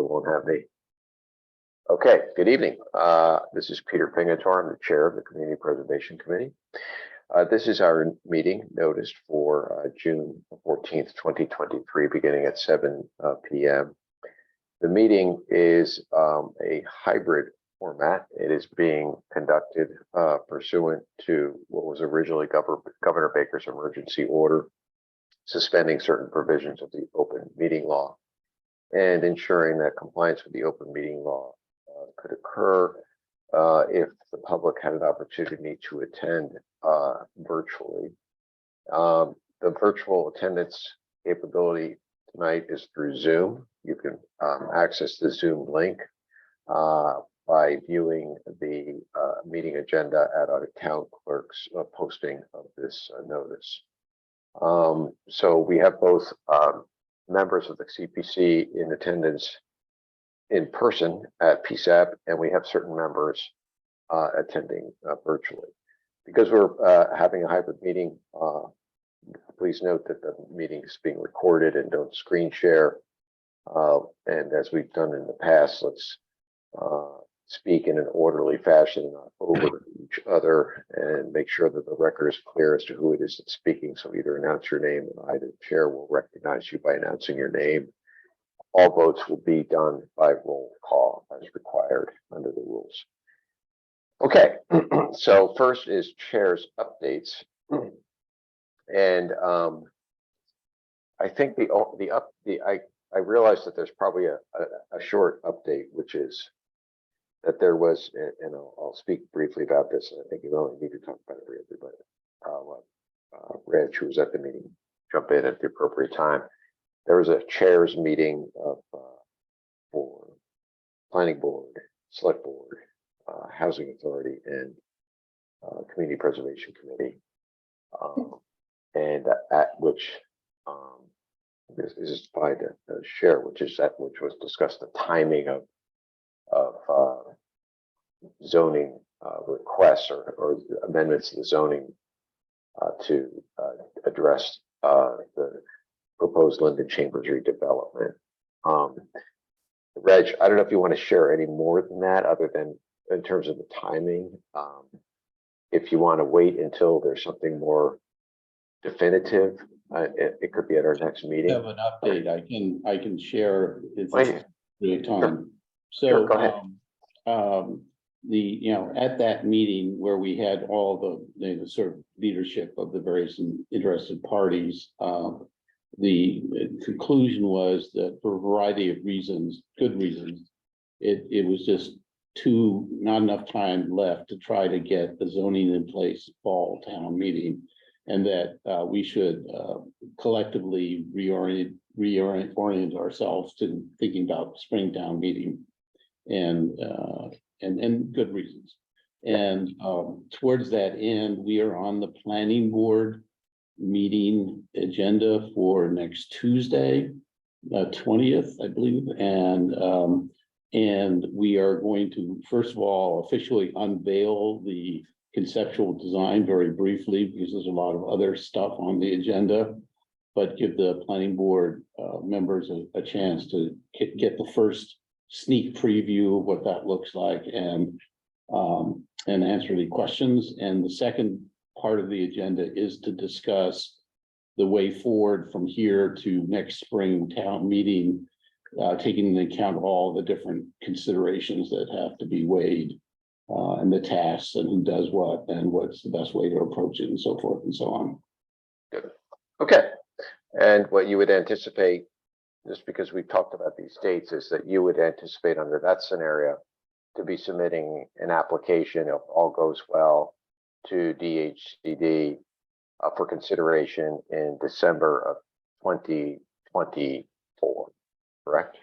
won't have me. Okay, good evening. This is Peter Pingator. I'm the chair of the Community Preservation Committee. This is our meeting noticed for June 14th, 2023, beginning at 7 p.m. The meeting is a hybrid format. It is being conducted pursuant to what was originally Governor Baker's emergency order, suspending certain provisions of the open meeting law and ensuring that compliance with the open meeting law could occur if the public had an opportunity to attend virtually. The virtual attendance capability tonight is through Zoom. You can access the Zoom link by viewing the meeting agenda at our town clerk's posting of this notice. So we have both members of the CPC in attendance in person at PSAP, and we have certain members attending virtually. Because we're having a hybrid meeting, please note that the meeting is being recorded and don't screen share. And as we've done in the past, let's speak in an orderly fashion, not over each other, and make sure that the record is clear as to who it is that's speaking. So either announce your name, and I, the chair, will recognize you by announcing your name. All votes will be done by roll call as required under the rules. Okay, so first is chair's updates, and I think I realized that there's probably a short update, which is that there was, and I'll speak briefly about this. And I think you only need to talk about it briefly, but Reg, who was at the meeting, jump in at the appropriate time. There was a chairs meeting of for planning board, select board, housing authority, and community preservation committee, and at which this is by the share, which was discussed the timing of zoning requests or amendments to the zoning to address the proposed Linden Chambers redevelopment. Reg, I don't know if you want to share any more than that, other than in terms of the timing. If you want to wait until there's something more definitive, it could be at our next meeting. Have an update. I can share if it's really time. So sure, go ahead. At that meeting where we had all the sort of leadership of the various interested parties, the conclusion was that for a variety of reasons, good reasons, it was just not enough time left to try to get the zoning in place fall town meeting, and that we should collectively reorient ourselves to thinking about spring town meeting, and good reasons. And towards that end, we are on the planning board meeting agenda for next Tuesday, 20th, I believe, and we are going to first of all officially unveil the conceptual design very briefly, because there's a lot of other stuff on the agenda, but give the planning board members a chance to get the first sneak preview of what that looks like, and answer any questions. And the second part of the agenda is to discuss the way forward from here to next spring town meeting, taking into account all the different considerations that have to be weighed, and the tasks and who does what and what's the best way to approach it and so forth and so on. Good. Okay. And what you would anticipate, just because we've talked about these dates, is that you would anticipate under that scenario to be submitting an application, if all goes well, to DHCD for consideration in December of 2024, correct?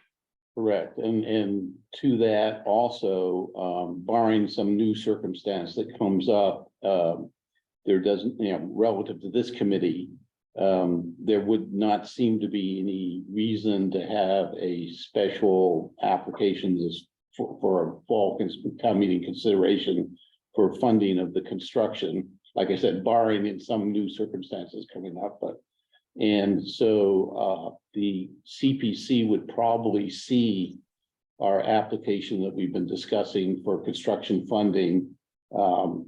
Correct. And to that also, barring some new circumstance that comes up, there doesn't, relative to this committee, there would not seem to be any reason to have a special application for a fall town meeting consideration for funding of the construction. Like I said, barring in some new circumstances coming up, and so the CPC would probably see our application that we've been discussing for construction funding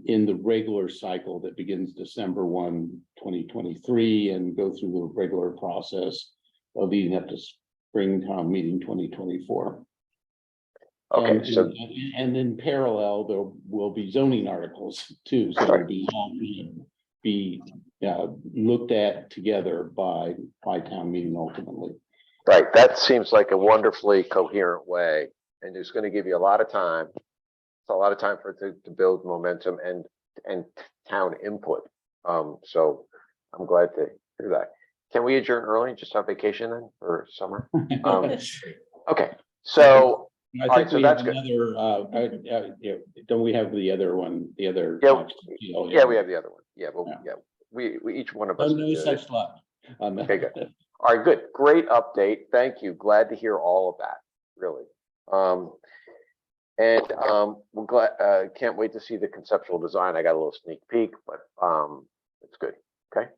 in the regular cycle that begins December 1, 2023, and go through the regular process of leading up to spring town meeting 2024. Okay, And- so and in parallel, there will be zoning articles too, so they'll be looked at together by town meeting ultimately. right, that seems like a wonderfully coherent way, and it's going to give you a lot of time. It's a lot of time for it to build momentum and town input. So I'm glad to hear that. Can we adjourn early, just have vacation then for summer? Okay, so I all right, think so we that's have good. another, don't we have the other one, the other? Yeah, deal? yeah, we have the other one. Yeah, well, Yeah. yeah, we each one of Oh, us. no did it. such luck. Okay, good. All right, good. Great update. Thank you. Glad to hear all of that, really. We're glad, can't wait to see the conceptual design. I got a little sneak peek, but it's good. Okay.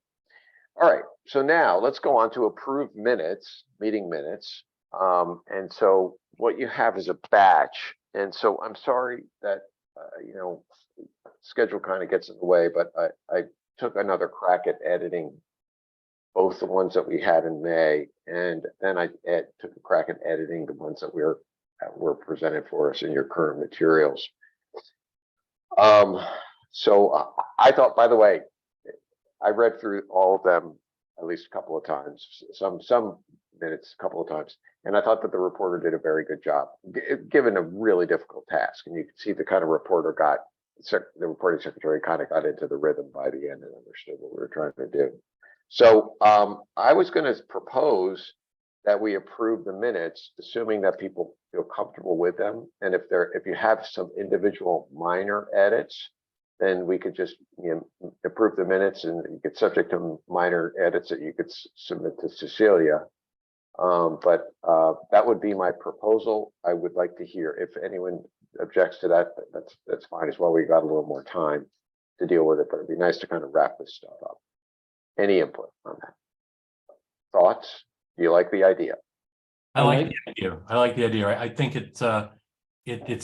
All right. So now let's go on to approved minutes, meeting minutes. And so what you have is a batch. And so I'm sorry that, schedule kind of gets in the way, but I took another crack at editing both the ones that we had in May, and then I took a crack at editing the ones that were presented for us in your current materials. So I thought, by the way, I read through all of them at least a couple of times, some minutes a couple of times, and I thought that the reporter did a very good job, given a really difficult task. And you can see the kind of reporter the reporting secretary kind of got into the rhythm by the end and understood what we were trying to do. So I was going to propose that we approve the minutes, assuming that people feel comfortable with them. And if you have some individual minor edits, then we could just approve the minutes, and you could subject to minor edits that you could submit to Cecilia. But that would be my proposal. I would like to hear if anyone objects to that. That's fine as well. We got a little more time to deal with it, but it'd be nice to kind of wrap this stuff up. Any input on that? Thoughts? Do you like the idea? I like the idea. I like the idea. I think it's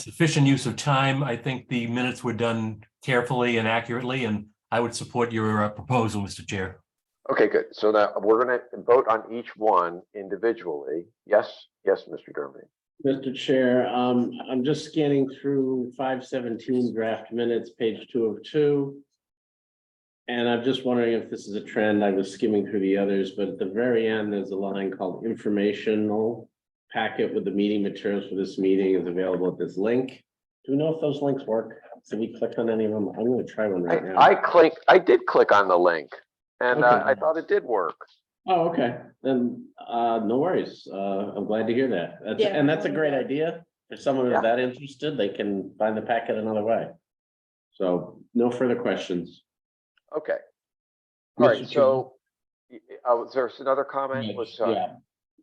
efficient use of time. I think the minutes were done carefully and accurately, and I would support your proposal, Mr. Chair. Okay, good. So now we're going to vote on each one individually. Yes, Mr. Germany. Mr. Chair, I'm just scanning through 517 draft minutes, page 2 of 2. And I'm just wondering if this is a trend. I was skimming through the others, but at the very end, there's a line called informational packet with the meeting materials for this meeting is available at this link. Do we know if those links work? Did we click on any of them? I'm going to try one right now. I did click on the link, and Okay. I thought it did work. Oh, okay. Then no worries. I'm glad to hear that. That's a great idea. If someone is that interested, they can find the packet another way. So no further questions. Okay. All right. Mr. So, there's another comment. Yes, yeah.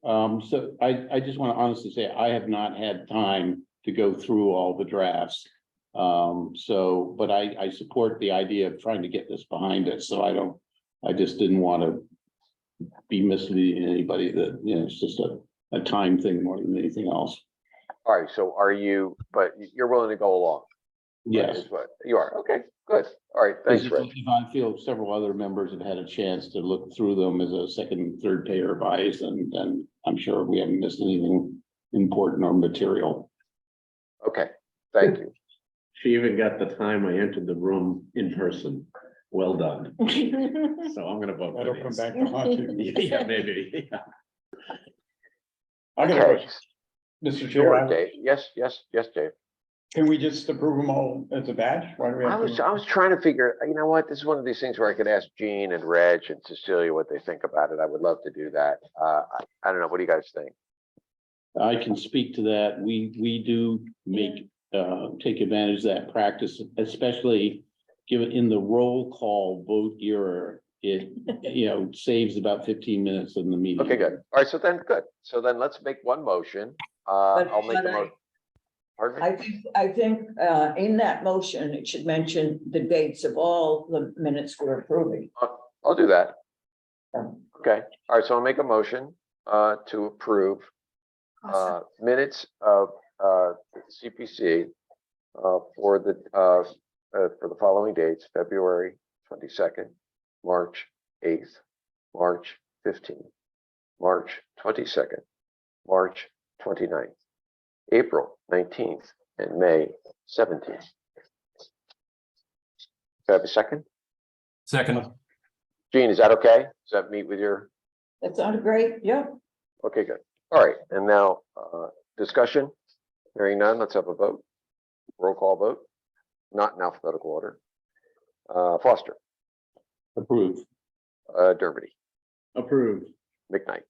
So I just want to honestly say I have not had time to go through all the drafts. But I support the idea of trying to get this behind us. So I just didn't want to be misleading anybody that, it's just a time thing more than anything else. All right. So but you're willing to go along? Yes. Is what you are. Okay, good. All right. Thanks, If Rich. I feel several other members have had a chance to look through them as a second, third pair of eyes, and I'm sure we haven't missed anything important or material. Okay, thank you. She even got the time I entered the room in person. Well done. So I'm gonna vote. That'll come back to haunt you. Yeah, maybe. Yeah. I got a Okay. question, Mr. Sure, Chair. Dave. Yes, Dave. Can we just approve them all as a batch? Why do we I have was to? trying to figure, you know what, this is one of these things where I could ask Gene and Reg and Cecilia what they think about it. I would love to do that. I don't know. What do you guys think? I can speak to that. We do take advantage of that practice, especially given in the roll call vote era. It, saves about 15 minutes in the meeting. Okay, good. All right, so then, good. So then let's make one motion. I'll make the motion. Pardon me? I think in that motion, it should mention the dates of all the minutes we're approving. I'll do that. Um, Okay. All right, so I'll make a motion to approve minutes of CPC for the following dates: February 22nd, March 8th, March 15th, March 22nd, March 29th, April 19th, and May 17th. Do I have a second? Second, Gene, is that okay? Does that meet with your? That sounded great, yeah. Okay, good. All right, and now discussion. Hearing none, let's have a vote. Roll call vote, not in alphabetical order. Foster, Approved. Derby, Approved. McKnight.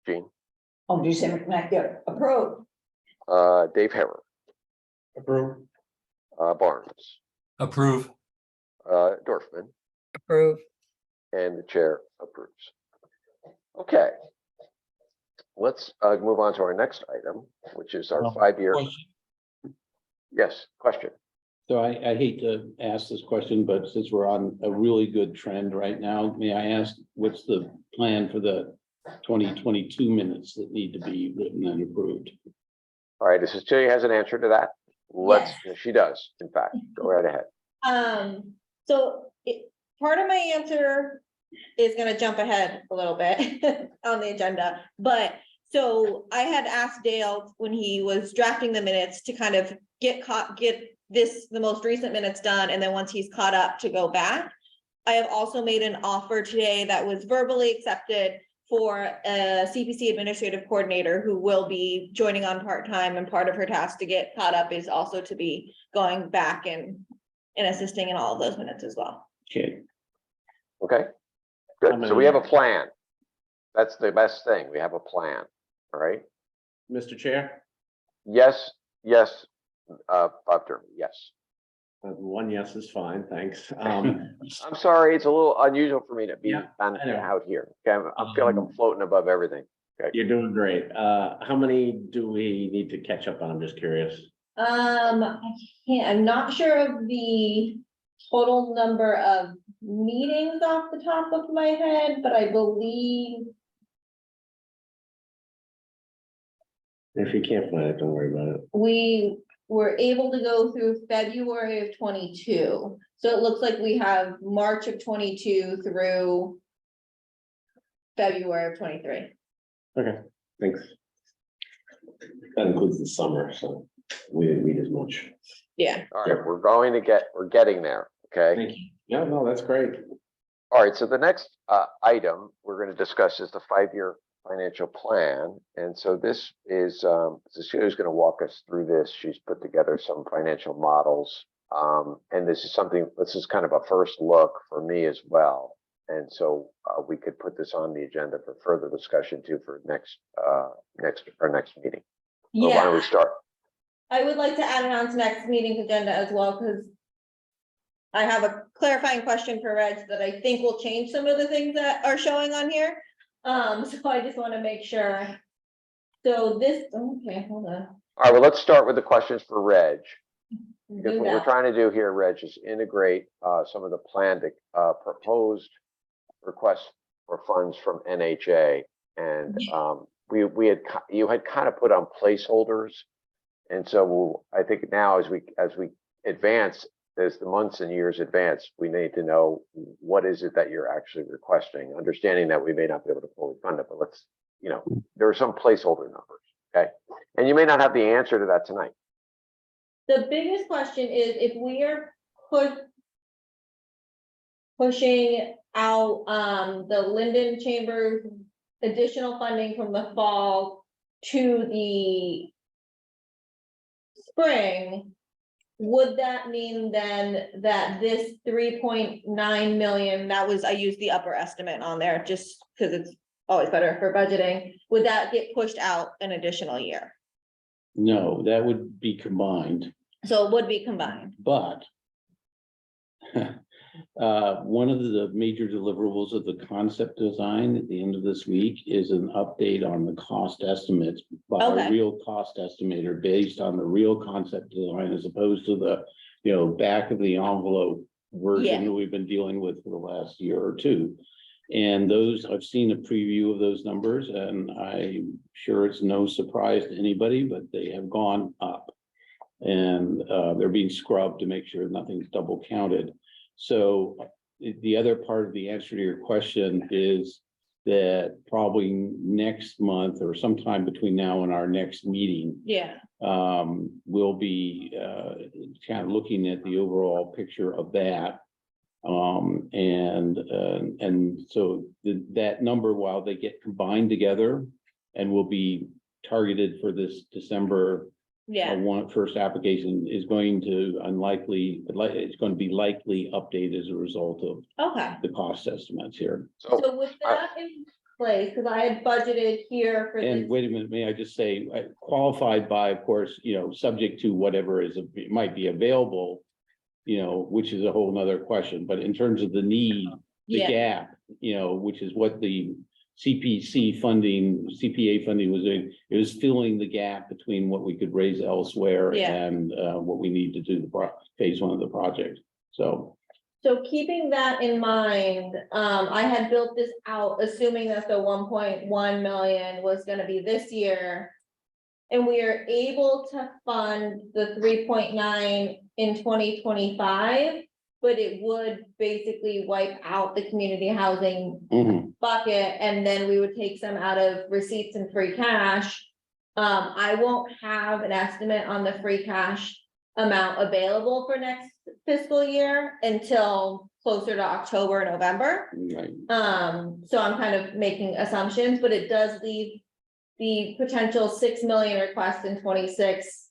Gene, Oh, do you say McKnight, yeah, approved, Dave Harrer, Approve. Barnes, approve. Dorfman, approved. and the chair approves. Okay. Let's move on to our next item, which is our 5-year. Yes, question. So I hate to ask this question, but since we're on a really good trend right now, may I ask, what's the plan for the 2022 minutes that need to be written and approved? All right, Cecilia has an answer to that. She does, in fact. Go right ahead. Part of my answer is gonna jump ahead a little bit on the agenda, but so I had asked Dale when he was drafting the minutes to kind of get the most recent minutes done, and then once he's caught up to go back. I have also made an offer today that was verbally accepted for a CPC administrative coordinator who will be joining on part-time, and part of her task to get caught up is also to be going back and assisting in all of those minutes as well. Okay, Okay, good. So we have a plan. That's the best thing. We have a plan. All right. Mr. Chair, Yes, Bob Derby, yes. one yes is fine, thanks. I'm sorry, it's a little unusual for me to be Yeah, I know. out here. Okay, I feel like I'm floating above everything. You're doing great. How many do we need to catch up on? I'm just curious. I'm not sure of the total number of meetings off the top of my head, but I believe If you can't find it, don't worry about it. we were able to go through February of 22. So it looks like we have March of 22 through February of 23. Okay, thanks. That includes the summer, so we didn't meet as much. Yeah. All right, we're getting there, okay? Thank you. Yeah, no, that's great. All right, so the next item we're going to discuss is the 5-year financial plan. And so this is, Cecilia's going to walk us through this. She's put together some financial models. And this is kind of a first look for me as well. And so we could put this on the agenda for further discussion too for our next meeting. So why don't we start? I would like to add it on to next meeting's agenda as well, because I have a clarifying question for Reg that I think will change some of the things that are showing on here. So I just want to make sure. So this, okay, hold on. All right, well, let's start with the questions for Reg. Because Do what we're that. trying to do here, Reg, is integrate some of the planned proposed requests for funds from NHA. And you had kind of put on placeholders. And so I think now as we advance, as the months and years advance, we need to know what is it that you're actually requesting, understanding that we may not be able to fully fund it, but there are some placeholder numbers, okay? And you may not have the answer to that tonight. The biggest question is if we are pushing out the Linden Chambers additional funding from the fall to the spring, would that mean then that this 3.9 million, I used the upper estimate on there just because it's always better for budgeting, would that get pushed out an additional year? no, that would be combined, So it would be combined. but one of the major deliverables of the concept design at the end of this week is an update on the cost estimates by Okay. a real cost estimator based on the real concept design as opposed to the back of the envelope version Yeah. that we've been dealing with for the last year or two. And those, I've seen a preview of those numbers, and I'm sure it's no surprise to anybody, but they have gone up. And they're being scrubbed to make sure nothing's double counted. So the other part of the answer to your question is that probably next month or sometime between now and our next meeting, Yeah, we'll be kind of looking at the overall picture of that. And so that number, while they get combined together and will be targeted for this December yeah, first application, is going to it's going to be likely updated as a result of okay. the cost estimates here. So with that in place, because I had budgeted here for And this, wait a minute, may I just say, qualified by, of course, subject to whatever might be available, which is a whole nother question, but in terms of the need, the yeah, gap, which is what the CPA funding was doing, it was filling the gap between what we could raise elsewhere Yeah. and what we need to do phase one of the project. So, so keeping that in mind, I had built this out, assuming that the 1.1 million was gonna be this year. And we are able to fund the 3.9 in 2025, but it would basically wipe out the community housing mhm. bucket, and then we would take some out of receipts and free cash. I won't have an estimate on the free cash amount available for next fiscal year until closer to October, November. Right. So I'm kind of making assumptions, but it does leave the potential 6 million request in 26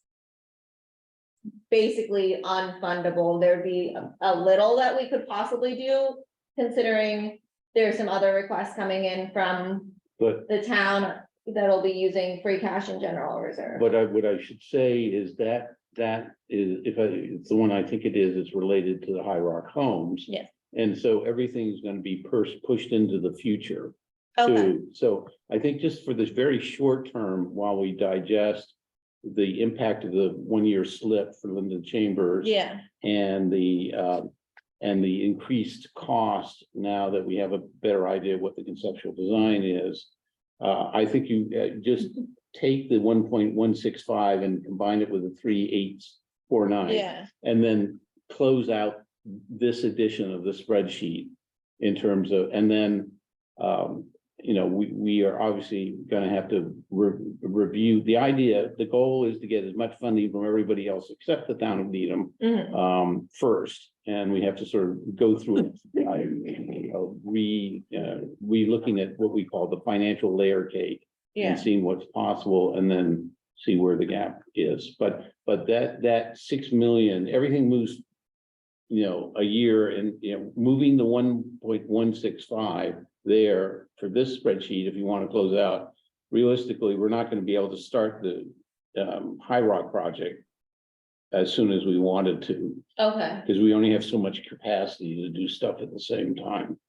basically unfundable. There'd be a little that we could possibly do, considering there's some other requests coming in from But the town that'll be using free cash and general reserve. what I should say is that it's the one I think it is, it's related to the High Rock Homes. Yes. And so everything's gonna be pushed into the future Okay, too. So I think just for this very short term, while we digest the impact of the 1-year slip for Linden Chambers. yeah, And the increased cost, now that we have a better idea of what the conceptual design is. I think you just take the 1.165 and combine it with the 3.849. yeah, And then close out this edition of the spreadsheet in terms of, and then, we are obviously gonna have to review the idea. The goal is to get as much funding from everybody else except the town of Needham mhm, first, and we have to sort of go through looking at what we call the financial layer cake yeah, and seeing what's possible, and then see where the gap is. But that 6 million, everything moves, a year, and moving the 1.165 there for this spreadsheet, if you want to close out, realistically, we're not going to be able to start the High Rock project as soon as we wanted to, okay, because we only have so much capacity to do stuff at the same time.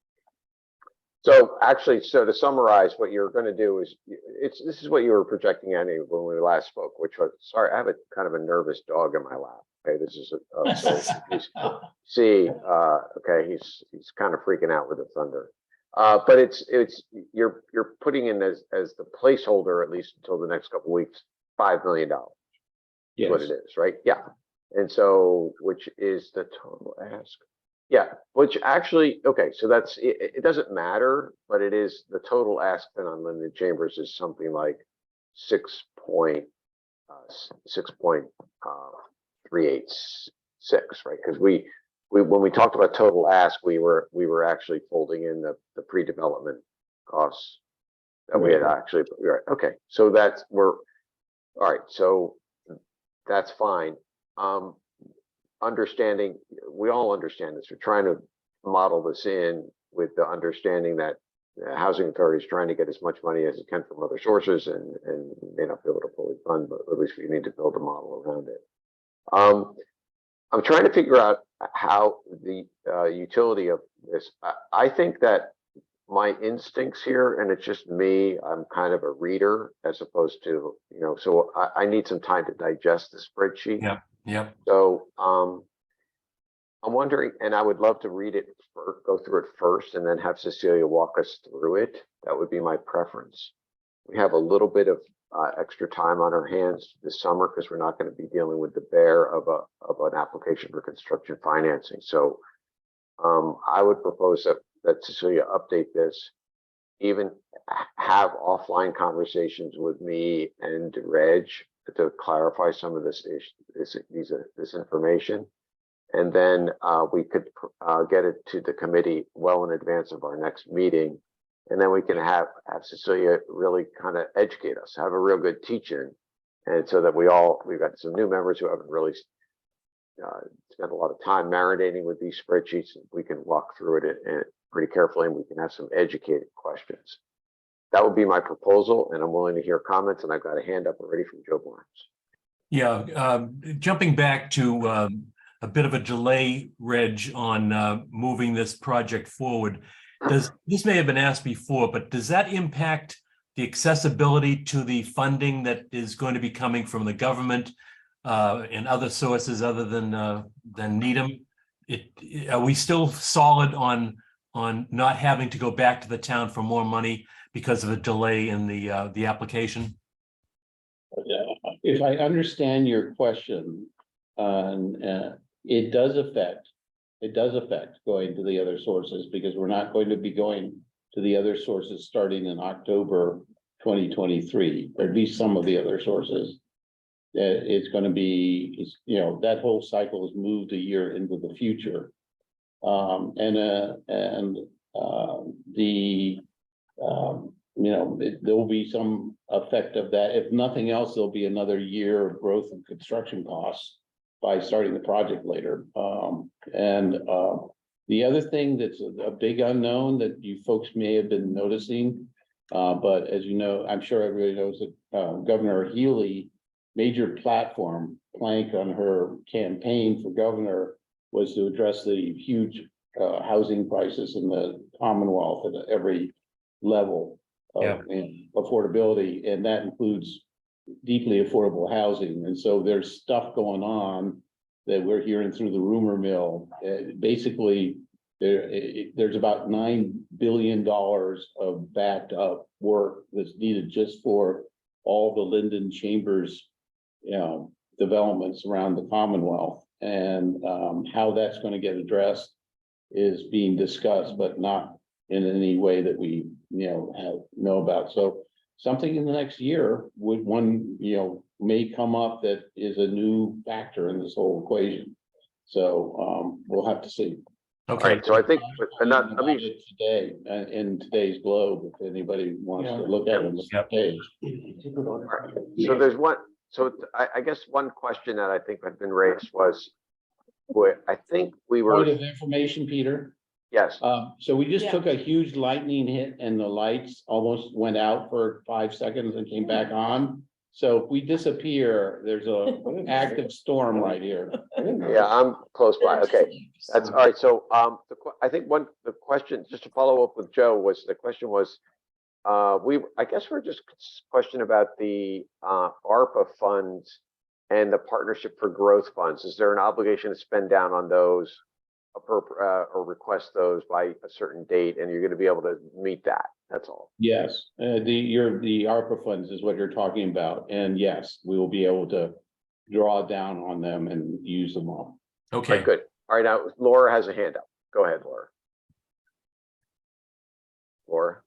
So actually, so to summarize, what you're going to do is, this is what you were projecting anyway when we last spoke, which was, sorry, I have a kind of a nervous dog in my lap. Okay, this is okay, he's kind of freaking out with the thunder. But you're putting in as the placeholder, at least until the next couple of weeks, $5 million. Is what Yes. it is, right? Yeah. And so, which is the total ask. Yeah, which actually, okay, so that's, it doesn't matter, but it is the total ask then on Linden Chambers is something like 6.386, right? Because we when we talked about total ask, we were actually folding in the pre-development costs that we had actually, right? Okay, so we're all right. So that's fine. Understanding, we all understand this. We're trying to model this in with the understanding that the housing authority is trying to get as much money as it can from other sources and may not be able to fully fund, but at least we need to build a model around it. I'm trying to figure out how the utility of this. I think that my instincts here, and it's just me, I'm kind of a reader as opposed to, so I need some time to digest the spreadsheet. Yeah. Yep. So I'm wondering, and I would love to read it go through it first and then have Cecilia walk us through it. That would be my preference. We have a little bit of extra time on our hands this summer because we're not going to be dealing with the bear of an application for construction financing. So I would propose that Cecilia update this, even have offline conversations with me and Reg to clarify some of this information. And then we could get it to the committee well in advance of our next meeting. And then we can have Cecilia really kind of educate us, have a real good teaching. And so that we've got some new members who haven't really spent a lot of time marinating with these spreadsheets. We can walk through it pretty carefully and we can have some educated questions. That would be my proposal, and I'm willing to hear comments, and I've got a hand up already from Joe Barnes. Yeah, jumping back to a bit of a delay, Reg, on moving this project forward. This may have been asked before, but does that impact the accessibility to the funding that is going to be coming from the government and other sources other than Needham? Are we still solid on not having to go back to the town for more money because of a delay in the application? If I understand your question, it does affect going to the other sources, because we're not going to be going to the other sources starting in October 2023, or at least some of the other sources. It's going to be, that whole cycle is moved a year into the future. There'll be some effect of that. If nothing else, there'll be another year of growth in construction costs by starting the project later. The other thing that's a big unknown that you folks may have been noticing, but as you know, I'm sure everybody knows that Governor Healy, major platform plank on her campaign for governor was to address the huge housing crisis in the Commonwealth at every level of affordability, and that includes deeply affordable housing. And so there's stuff going on that we're hearing through the rumor mill. Basically, there's about $9 billion of backed up work that's needed just for all the Linden Chambers, developments around the Commonwealth, and how that's going to get addressed is being discussed, but not in any way that we know about. So something in the next year may come up that is a new factor in this whole equation. So we'll have to see. Okay. All right, so I think Today in today's Globe, if anybody wants to look at it. Yep. So there's one. So I guess one question that I think had been raised was, I think we were. Point of information, Peter. Yes. So we just Yeah. took a huge lightning hit and the lights almost went out for 5 seconds and came back on. So if we disappear, there's an active storm right here. Yeah, I'm close by. Okay, that's all right. So I think the question, just to follow up with Joe, the question was, I guess we're just question about the ARPA funds and the Partnership for Growth funds. Is there an obligation to spend down on those or request those by a certain date, and you're going to be able to meet that? That's all. Yes, the ARPA funds is what you're talking about, and yes, we will be able to draw down on them and use them all. Okay. Right, good. All right, now Laura has a hand up. Go ahead, Laura. Laura.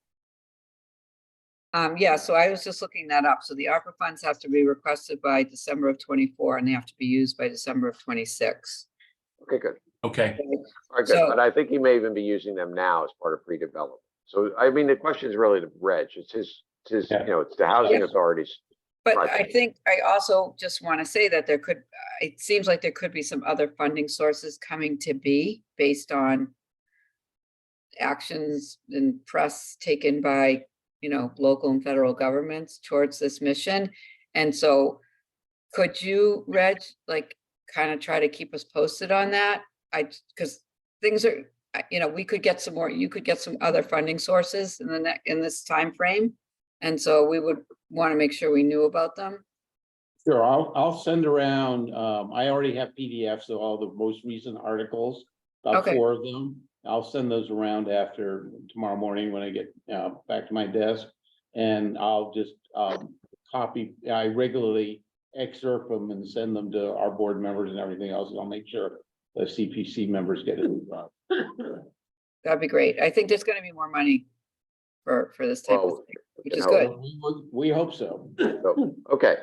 Yeah, so I was just looking that up. So the ARPA funds have to be requested by December of 24, and they have to be used by December of 26. Okay, good. Okay. All right, good. So- But I think he may even be using them now as part of pre-development. So I mean, the question is really to Reg. It's his, Yeah. it's the housing Yeah. authorities. But Right. I think I also just want to say that it seems like there could be some other funding sources coming to be based on actions and press taken by, local and federal governments towards this mission. And so could you, Reg, kind of try to keep us posted on that? Because things are, we could get some more, you could get some other funding sources in this time frame. And so we would want to make sure we knew about them. Sure, I'll send around, I already have PDFs of all the most recent articles, about Okay. 4 of them. I'll send those around after tomorrow morning when I get back to my desk. And I'll just I regularly excerpt them and send them to our board members and everything else. I'll make sure the CPC members get it. That'd be great. I think there's gonna be more money for this type of Well, thing, which you is know, good. We hope so. So, okay.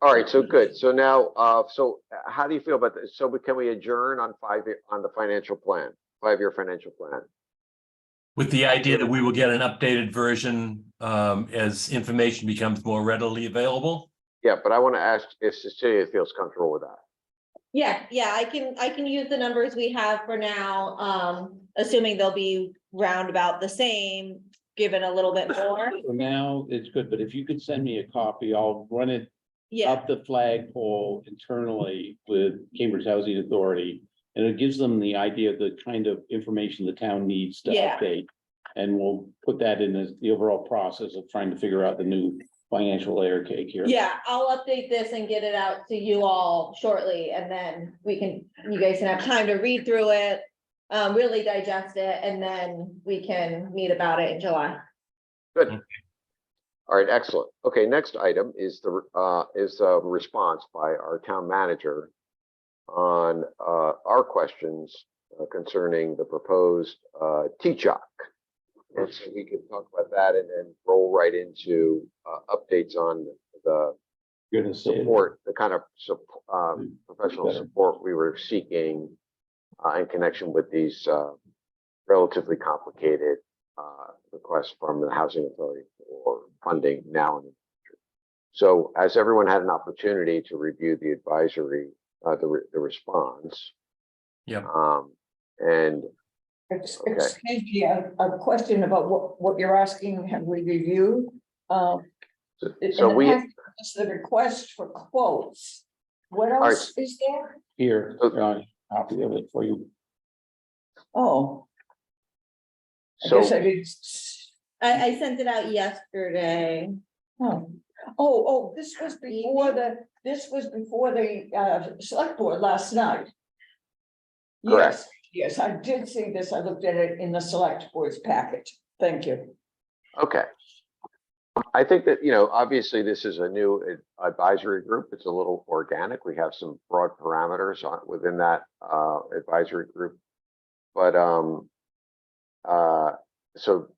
All right, so good. So now, so how do you feel about this? So can we adjourn on the financial plan, 5-year financial plan? With the idea that we will get an updated version as information becomes more readily available. Yeah, but I want to ask if Cecilia feels comfortable with that. Yeah, I can use the numbers we have for now, assuming they'll be round about the same, given a little bit more. For now, it's good, but if you could send me a copy, I'll run it Yeah, up the flagpole internally with Cambridge Housing Authority. And it gives them the idea of the kind of information the town needs to Yeah. update. And we'll put that in as the overall process of trying to figure out the new financial layer cake here. yeah, I'll update this and get it out to you all shortly, and then you guys can have time to read through it. Really digest it, and then we can meet about it in July. Good. All right, excellent. Okay, next item is the response by our town manager on our questions concerning the proposed TCHOC. And so we can talk about that and then roll right into updates on the You're gonna say it. support, the kind of professional Better. support we were seeking in connection with these relatively complicated requests from the Housing Authority for funding now and in the future. So as everyone had an opportunity to review the advisory, the response. Yep. And Excuse me, a question about what you're asking, have we reviewed? so In the we, past, it's the request for quotes. What right. else is there? Here, copy of it for you. Oh, I so guess I did. I sent it out yesterday. Oh, this was before the select board last night. Correct. Yes, I did see this. I looked at it in the select board's packet. Thank you. Okay. I think that, obviously this is a new advisory group. It's a little organic. We have some broad parameters within that advisory group. But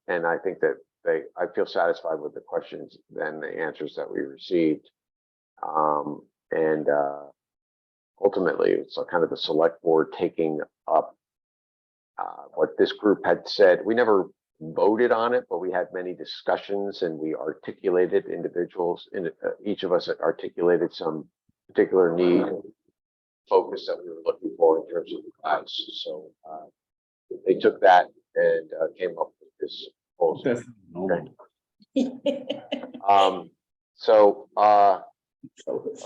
and I think that I feel satisfied with the questions and the answers that we received. And ultimately it's kind of the select board taking up what this group had said. We never voted on it, but we had many discussions and we articulated each of us articulated some particular need, focus that we were looking for in terms of the class. So they took that and came up with this proposal.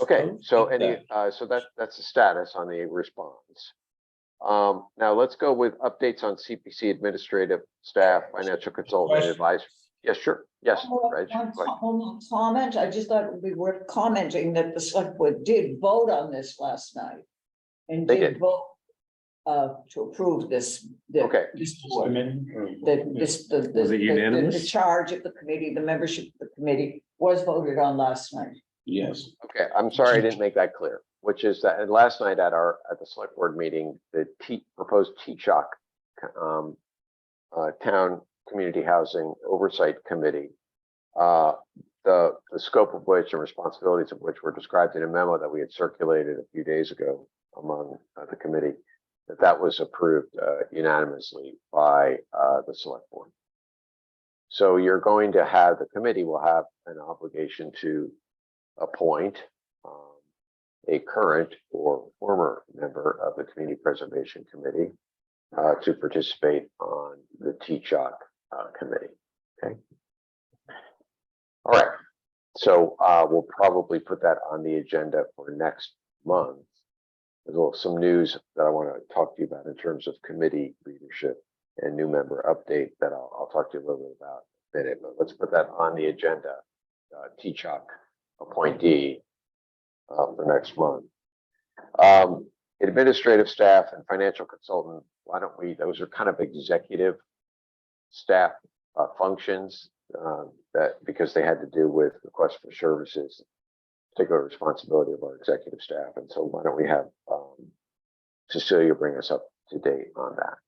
Okay, so that's the status on the response. Now let's go with updates on CPC administrative staff, financial consultant, and advisor. Yes, sure. Yes, Reg. Comment, I just thought it would be worth commenting that the select board did vote on this last night. And They did did. vote to approve this. Okay. Was it unanimous? The charge of the committee, the membership of the committee was voted on last night. Yes. Okay, I'm sorry I didn't make that clear, which is that, and last night at the select board meeting, the proposed TCHOC Town Community Housing Oversight Committee, the scope of which and responsibilities of which were described in a memo that we had circulated a few days ago among the committee, that was approved unanimously by the select board. So you're going to have, the committee will have an obligation to appoint a current or former member of the Community Preservation Committee to participate on the TCHOC committee. Okay. All right. So we'll probably put that on the agenda for next month. There's some news that I want to talk to you about in terms of committee leadership and new member update that I'll talk to you a little bit about in a minute, but let's put that on the agenda, TCHOC appointee for next month. Administrative staff and financial consultant why don't we, those are kind of executive staff functions that, because they had to do with requests for services, particular responsibility of our executive staff. And so why don't we have Cecilia bring us up to date on that?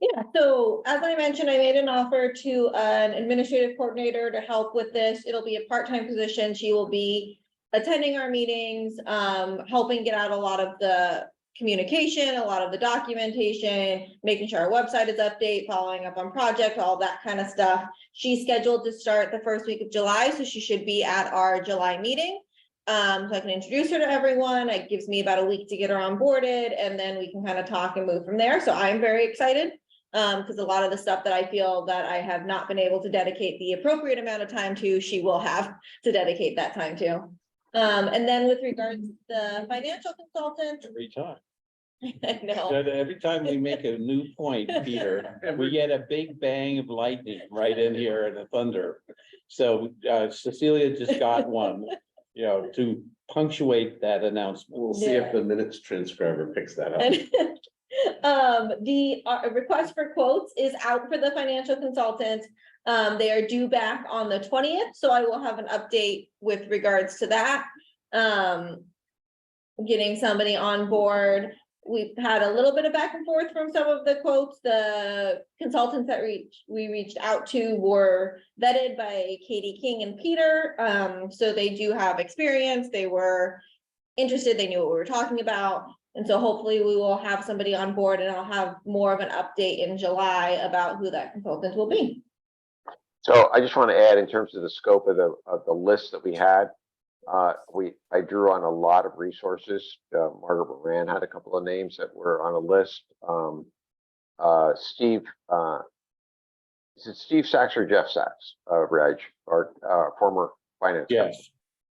Yeah, so as I mentioned, I made an offer to an administrative coordinator to help with this. It'll be a part-time position. She will be attending our meetings, helping get out a lot of the communication, a lot of the documentation, making sure our website is updated, following up on projects, all that kind of stuff. She's scheduled to start the first week of July, so she should be at our July meeting. So I can introduce her to everyone. It gives me about a week to get her onboarded, and then we can kind of talk and move from there. So I'm very excited. Because a lot of the stuff that I feel that I have not been able to dedicate the appropriate amount of time to, she will have to dedicate that time to. And then with regards to the financial consultant, Every time. I know. Every time we make a new point, Peter, we get a big bang of lightning right in here and a thunder. So Cecilia just got one, you know, to punctuate that announcement. We'll see if the minutes transcriber picks that up. The request for quotes is out for the financial consultant. They are due back on the 20th, so I will have an update with regards to that. Getting somebody on board. We've had a little bit of back and forth from some of the quotes. The consultants that we reached out to were vetted by Katie King and Peter. So they do have experience. They were interested. They knew what we were talking about. And so hopefully we will have somebody on board, and I'll have more of an update in July about who that consultant will be. So I just want to add, in terms of the scope of the list that we had, I drew on a lot of resources. Margaret Moran had a couple of names that were on a list. Steve, is it Steve Sachs or Jeff Sachs? Reg, our former finance. Yes.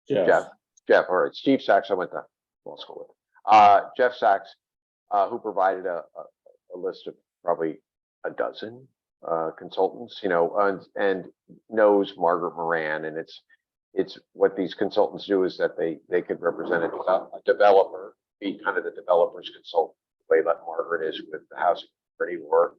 Jeff. All right. Steve Sachs, I went to law school with. Jeff Sachs, who provided a list of probably a dozen consultants, you know, and knows Margaret Moran, and it's what these consultants do is that they could represent a developer, be kind of the developer's consultant, the way that Margaret is with the housing authority, or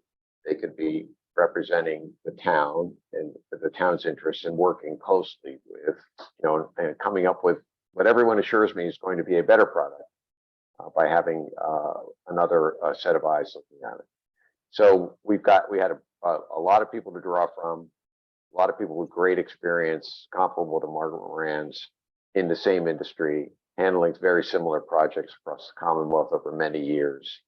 they could be representing the town and the town's interests and working closely with, you know, and coming up with what everyone assures me is going to be a better product by having another set of eyes looking at it. So we had a lot of people to draw from, a lot of people with great experience, comparable to Margaret Moran's, in the same industry, handling very similar projects across the Commonwealth over many years.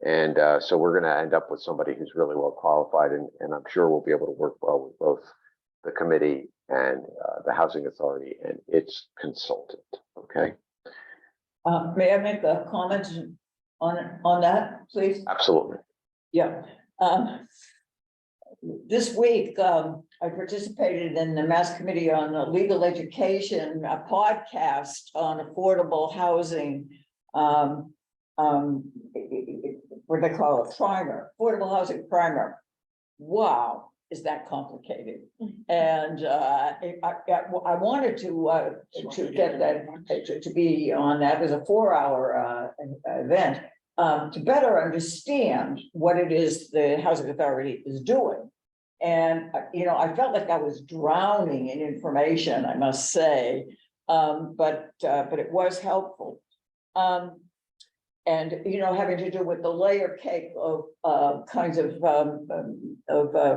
And so we're going to end up with somebody who's really well qualified, and I'm sure we'll be able to work well with both the committee and the housing authority and its consultant. Okay. May I make a comment on that, please? Absolutely. Yeah. This week, I participated in the Mass Committee on Legal Education, a podcast on affordable housing. What they call a primer, affordable housing primer. Wow, is that complicated? And I wanted to get that to be on that. It was a 4-hour event to better understand what it is the housing authority is doing. And you know, I felt like I was drowning in information, I must say, but it was helpful. And you know, having to do with the layer cake of kinds of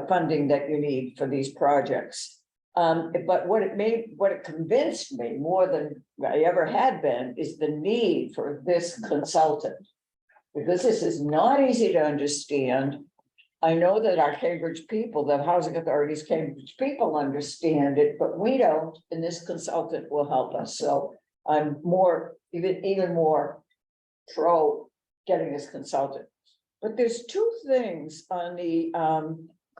funding that you need for these projects. But what it convinced me more than I ever had been is the need for this consultant, because this is not easy to understand. I know that our Cambridge people, the housing authorities, Cambridge people understand it, but we don't, and this consultant will help us. So I'm even more pro getting this consultant. But there's two things on the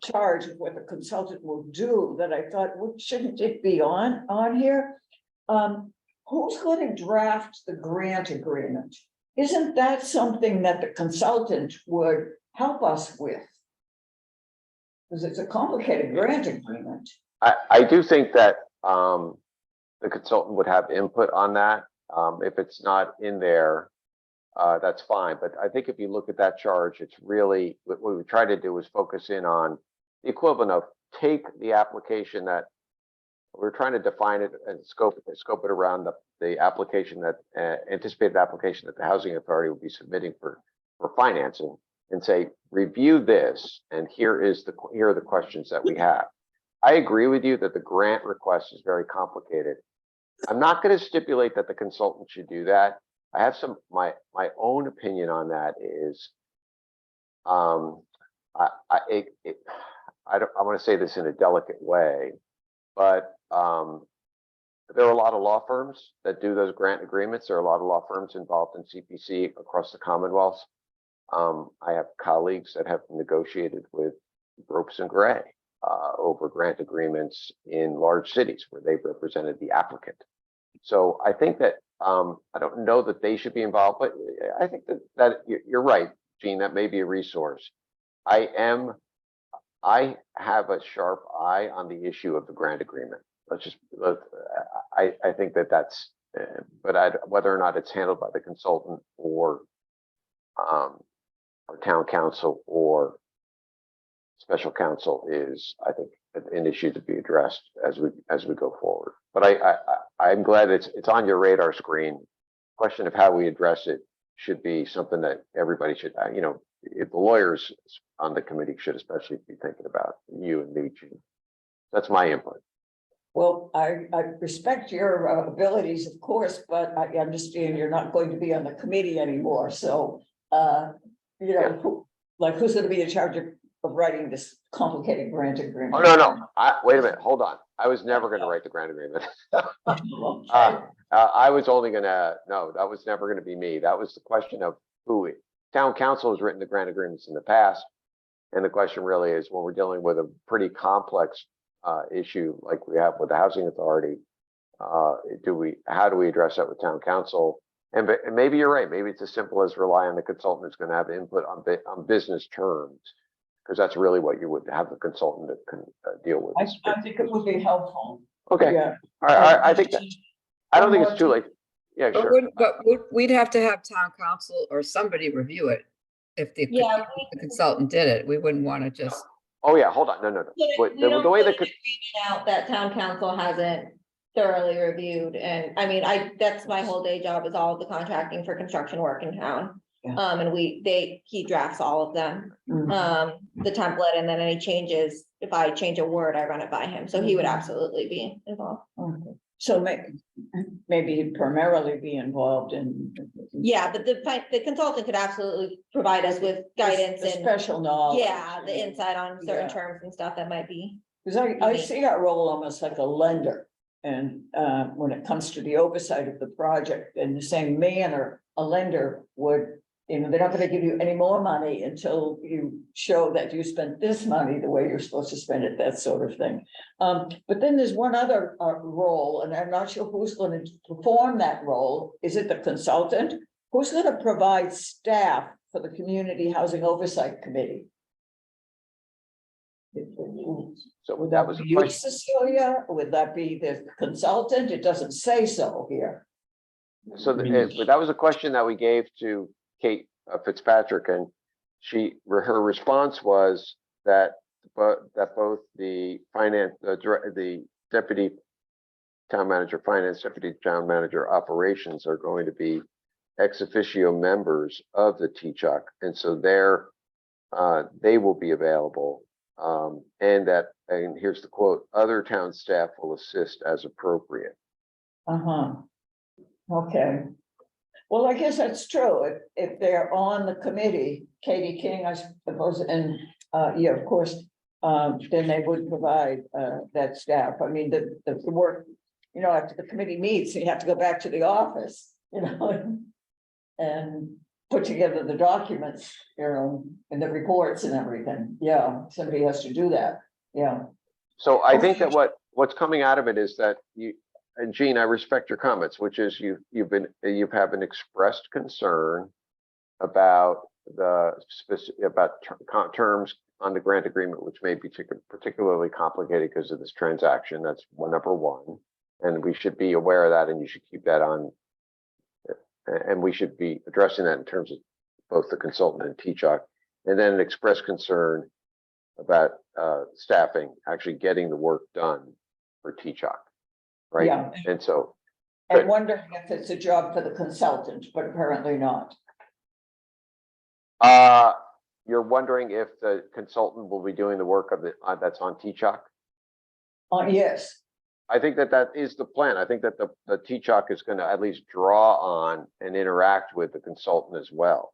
charge of what the consultant will do that I thought, well, shouldn't it be on here? Who's going to draft the grant agreement? Isn't that something that the consultant would help us with? Because it's a complicated grant agreement. I do think that the consultant would have input on that. If it's not in there, that's fine. But I think if you look at that charge, it's really, what we tried to do was focus in on the equivalent of take the application that we're trying to define it and scope it around the application that anticipated application that the housing authority will be submitting for financing, and say, review this, and here are the questions that we have. I agree with you that the grant request is very complicated. I'm not going to stipulate that the consultant should do that. I have my own opinion on that is, I want to say this in a delicate way, but there are a lot of law firms that do those grant agreements. There are a lot of law firms involved in CPC across the Commonwealth. I have colleagues that have negotiated with Ropes and Gray over grant agreements in large cities where they've represented the applicant. So I think that I don't know that they should be involved, but I think that you're right, Gene, that may be a resource. I have a sharp eye on the issue of the grant agreement. I think that's, but whether or not it's handled by the consultant or town council or special counsel is, I think, an issue to be addressed as we go forward. But I'm glad it's on your radar screen. Question of how we address it should be something that everybody should, if the lawyers on the committee should especially be thinking about, you and me, Gene. That's my input. Well, I respect your abilities, of course, but I understand you're not going to be on the committee anymore. So, who's going to be in charge of writing this complicated grant agreement? Oh, no. Wait a minute. Hold on. I was never going to write the grant agreement. I was only going to, no, that was never going to be me. That was the question of town council has written the grant agreements in the past. And the question really is, when we're dealing with a pretty complex issue like we have with the housing authority, how do we address that with town council? And maybe you're right. Maybe it's as simple as rely on the consultant who's going to have input on business terms, because that's really what you would have the consultant that can deal with. I think it would be helpful. Okay. Yeah. I think that. I don't think it's too late. Yeah, sure. We'd have to have town council or somebody review it. If the consultant did it, we wouldn't want to just. Oh, yeah, hold on. No. The way that could. Out that town council hasn't thoroughly reviewed, and I mean, that's my whole day job is all of the contracting for construction work in town. Yeah. And he drafts all of them, the template, and then any changes, if I change a word, I run it by him, so he would absolutely be involved. Okay. So maybe he'd primarily be involved in. Yeah, but the consultant could absolutely provide us with guidance the and, special knowledge. yeah, the insight on certain Yeah. terms and stuff that might be. Because I see our role almost like a lender. And when it comes to the oversight of the project, in the same manner, a lender would, they're not going to give you any more money until you show that you spent this money the way you're supposed to spend it, that sort of thing. But then there's one other role, and I'm not sure who's going to perform that role. Is it the consultant? Who's going to provide staff for the Community Housing Oversight Committee? So that was a You, question. Cecilia, would that be the consultant? It doesn't say so here. So that was a question that we gave to Kate Fitzpatrick, and her response was that both the deputy town manager finance, deputy town manager operations are going to be ex officio members of the TCHOC, and so they will be available. And here's the quote: "Other town staff will assist as appropriate." Okay. Well, I guess that's true. If they're on the committee, Katie King, I suppose, and of course, then they would provide that staff. I mean, the work, after the committee meets, you have to go back to the office, and put together the documents, and the reports and everything. Yeah, somebody has to do that. Yeah. So I think that what's coming out of it is that and Gene, I respect your comments, which is you have an expressed concern about terms on the grant agreement, which may be particularly complicated because of this transaction. That's number one, and we should be aware of that, and you should keep that on and we should be addressing that in terms of both the consultant and TCHOC. And then express concern about staffing, actually getting the work done for TCHOC, right? Yeah. And so, And wondering if it's a job for the consultant, but apparently not. you're wondering if the consultant will be doing the work of the, that's on TCHOC? Yes, I think that that is the plan. I think that the TCHOC is going to at least draw on and interact with the consultant as well.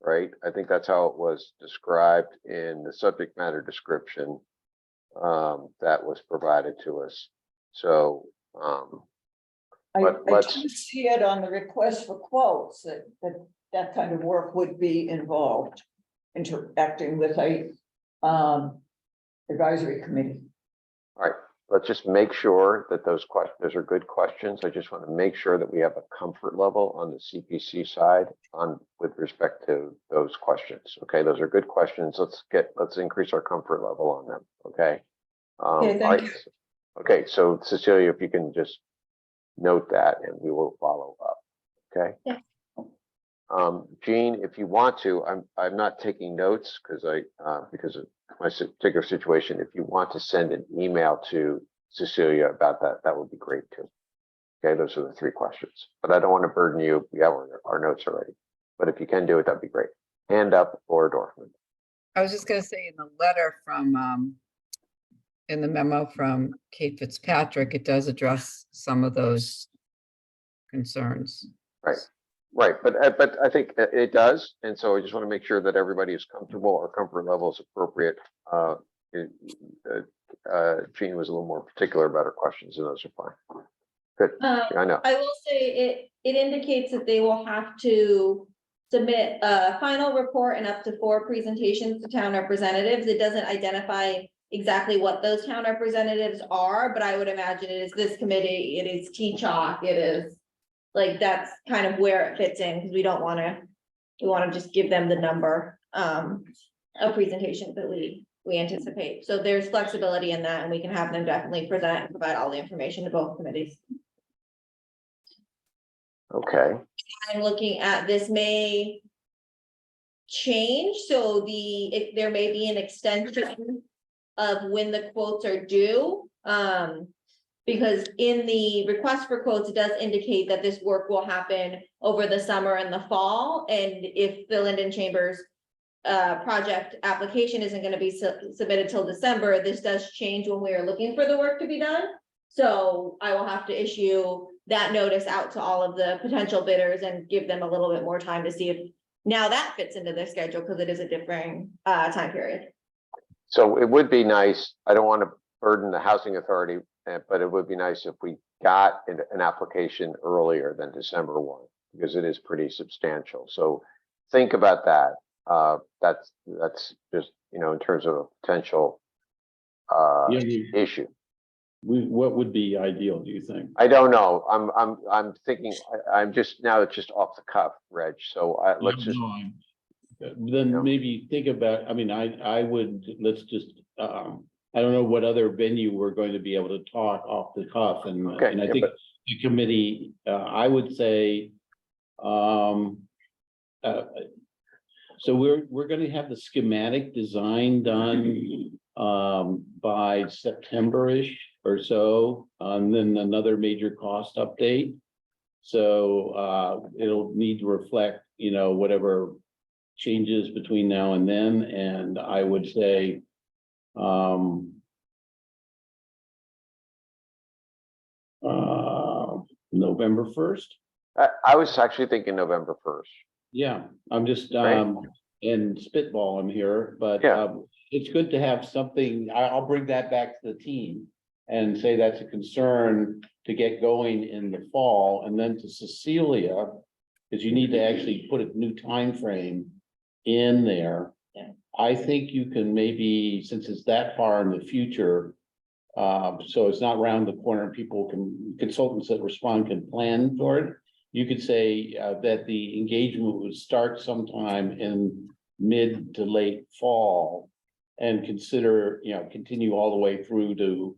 Right? I think that's how it was described in the subject matter description that was provided to us. So, I let's- do see it on the request for quotes, that kind of work would be involved. Interacting with a advisory committee. all right, let's just make sure that those are good questions. I just want to make sure that we have a comfort level on the CPC side with respect to those questions. Okay, those are good questions. Let's increase our comfort level on them. Okay. Okay, thank all right. Okay, so Cecilia, if you can just note that and we will follow up. Okay. Yeah. Jean, if you want to, I'm not taking notes because of my particular situation. If you want to send an email to Cecilia about that, that would be great too. Okay, those are the three questions, but I don't want to burden you. We have our notes already, but if you can do it, that'd be great. Hand up, Laura Dorfman. I was just gonna say in the letter from, in the memo from Kate Fitzpatrick, it does address some of those concerns. Right, but I think it does, and so I just want to make sure that everybody is comfortable. Our comfort level is appropriate. Jean was a little more particular about her questions, and those are fine. Good, I know. I will say it indicates that they will have to submit a final report and up to 4 presentations to town representatives. It doesn't identify exactly what those town representatives are, but I would imagine it is this committee, it is TCHOC, it is like, that's kind of where it fits in, because we want to just give them the number of presentations that we anticipate. So there's flexibility in that, and we can have them definitely present and provide all the information to both committees. Okay, I'm looking at this may change, so if there may be an extension of when the quotes are due. Because in the request for quotes, it does indicate that this work will happen over the summer and the fall. And if the Linden Chambers project application isn't going to be submitted till December, this does change when we are looking for the work to be done. So I will have to issue that notice out to all of the potential bidders and give them a little bit more time to see if now that fits into their schedule, because it is a differing time period. so it would be nice, I don't want to burden the housing authority, but it would be nice if we got an application earlier than December 1, because it is pretty substantial. So think about that. That's just, in terms of a potential issue. What would be ideal, do you think? I don't know. I'm thinking, it's just off the cuff, Reg. So let's just, Then maybe think about, I mean, I would, let's just, I don't know what other venue we're going to be able to talk off the cuff, and Okay, I yeah, think but- the committee, I would say, so we're gonna have the schematic design done by September-ish or so, and then another major cost update. So it'll need to reflect, whatever changes between now and then, and I would say November 1st. I was actually thinking November 1st. Yeah, I'm just Right. and spitballing here, but Yeah. it's good to have something. I'll bring that back to the team and say that's a concern to get going in the fall, and then to Cecilia, because you need to actually put a new time frame in there. Yeah. I think you can maybe, since it's that far in the future, so it's not around the corner, consultants that respond can plan for it. You could say that the engagement would start sometime in mid to late fall and consider, continue all the way through to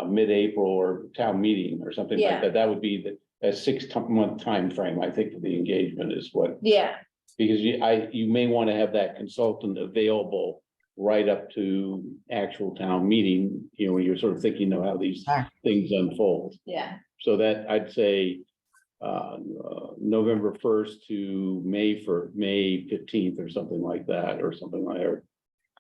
mid-April or town meeting or something Yeah. like that. That would be a 6-month time frame, I think, for the engagement is what, Yeah, because you may want to have that consultant available right up to actual town meeting, you know, when you're sort of thinking of how these Ah. things unfold. yeah, So that I'd say November 1st to May 15th or something like that, or something like that.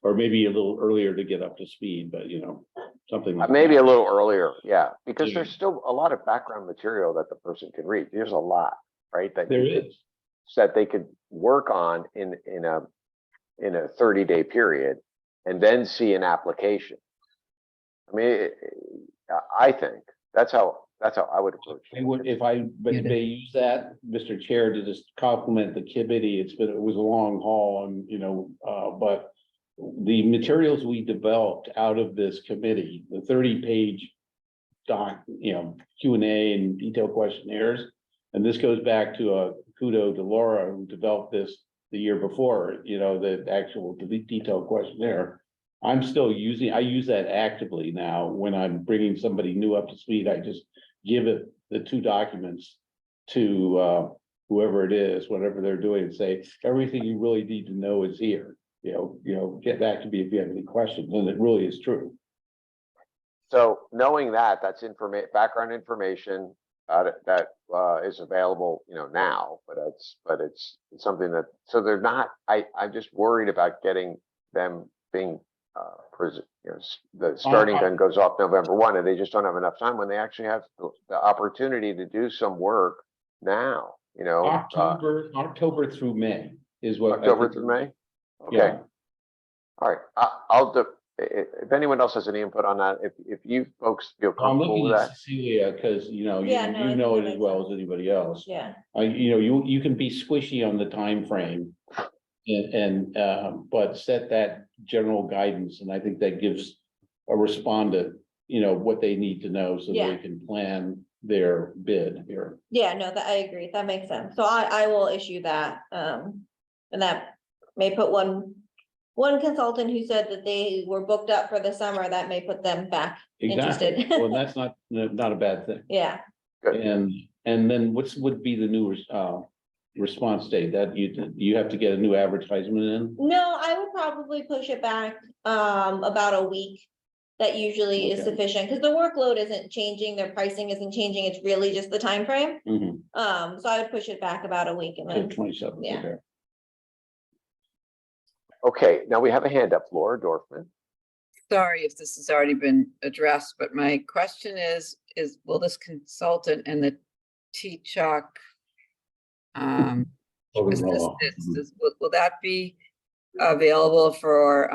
Or maybe a little earlier to get up to speed, but you know, something like Maybe that. a little earlier, yeah, because Yeah. there's still a lot of background material that the person can read. There's a lot, right? That There you could- is. that they could work on in a 30-day period and then see an application. I mean, I think that's how I would approach I it. would, if I may use that, Mr. Chair, to just compliment the committee, it was a long haul and, you know, but the materials we developed out of this committee, the 30-page Q&A and detailed questionnaires, and this goes back to a kudo to Laura, who developed this the year before, you know, the actual detailed questionnaire. I use that actively now when I'm bringing somebody new up to speed. I just give it the 2 documents to whoever it is, whatever they're doing, and say, everything you really need to know is here. You know, get back to me if you have any questions, and it really is true. So knowing that, that's background information that is available, you know, now, but it's something that, so they're not, I'm just worried about getting them being, you know, the starting gun goes off November 1 and they just don't have enough time when they actually have the opportunity to do some work now, you know. October through May is what. I October think- through May? Okay, Yeah. all right, I'll do, if anyone else has any input on that, if you folks feel I'm comfortable looking with at that. Cecilia, because you know, Yeah, no, I you think know that it as makes well sense. as anybody else. yeah. You can be squishy on the time frame. But set that general guidance, and I think that gives a respondent, you know, what they need to know so Yeah. they can plan their bid here. Yeah, no, that I agree. That makes sense. So I will issue that. And that may put one consultant who said that they were booked up for the summer, that may put them back Exactly. interested. Well, that's not a bad thing. Yeah, Good. And then would be the new response date that you have to get a new advertisement in? no, I would probably push it back about a week. That usually is Okay. sufficient, because the workload isn't changing, their pricing isn't changing, it's really just the time frame. Mhm. So I would push it back about a week and So then, 27th, Yeah. okay. Okay, now we have a hand up, Laura Dorfman. Sorry if this has already been addressed, but my question is will this consultant and the TCHOC will that be available for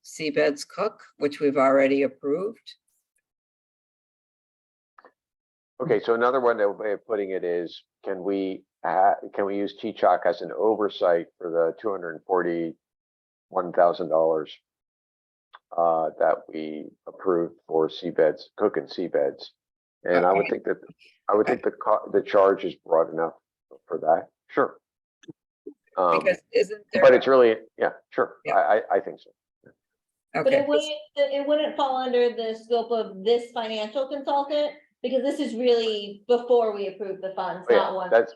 Seabed's Cook, which we've already approved? Okay, so another way of putting it is, can we use TCHOC as an oversight for the $241,000 that we approved for Seabed's, Cook and Seabed's? And I would think that, the charge is broad enough for that, sure. Because isn't there? But it's really, yeah, sure, Yeah. I think so. but Okay, it wouldn't fall under the scope of this financial consultant. Because this is really before we approve the funds, Yeah, not once. that's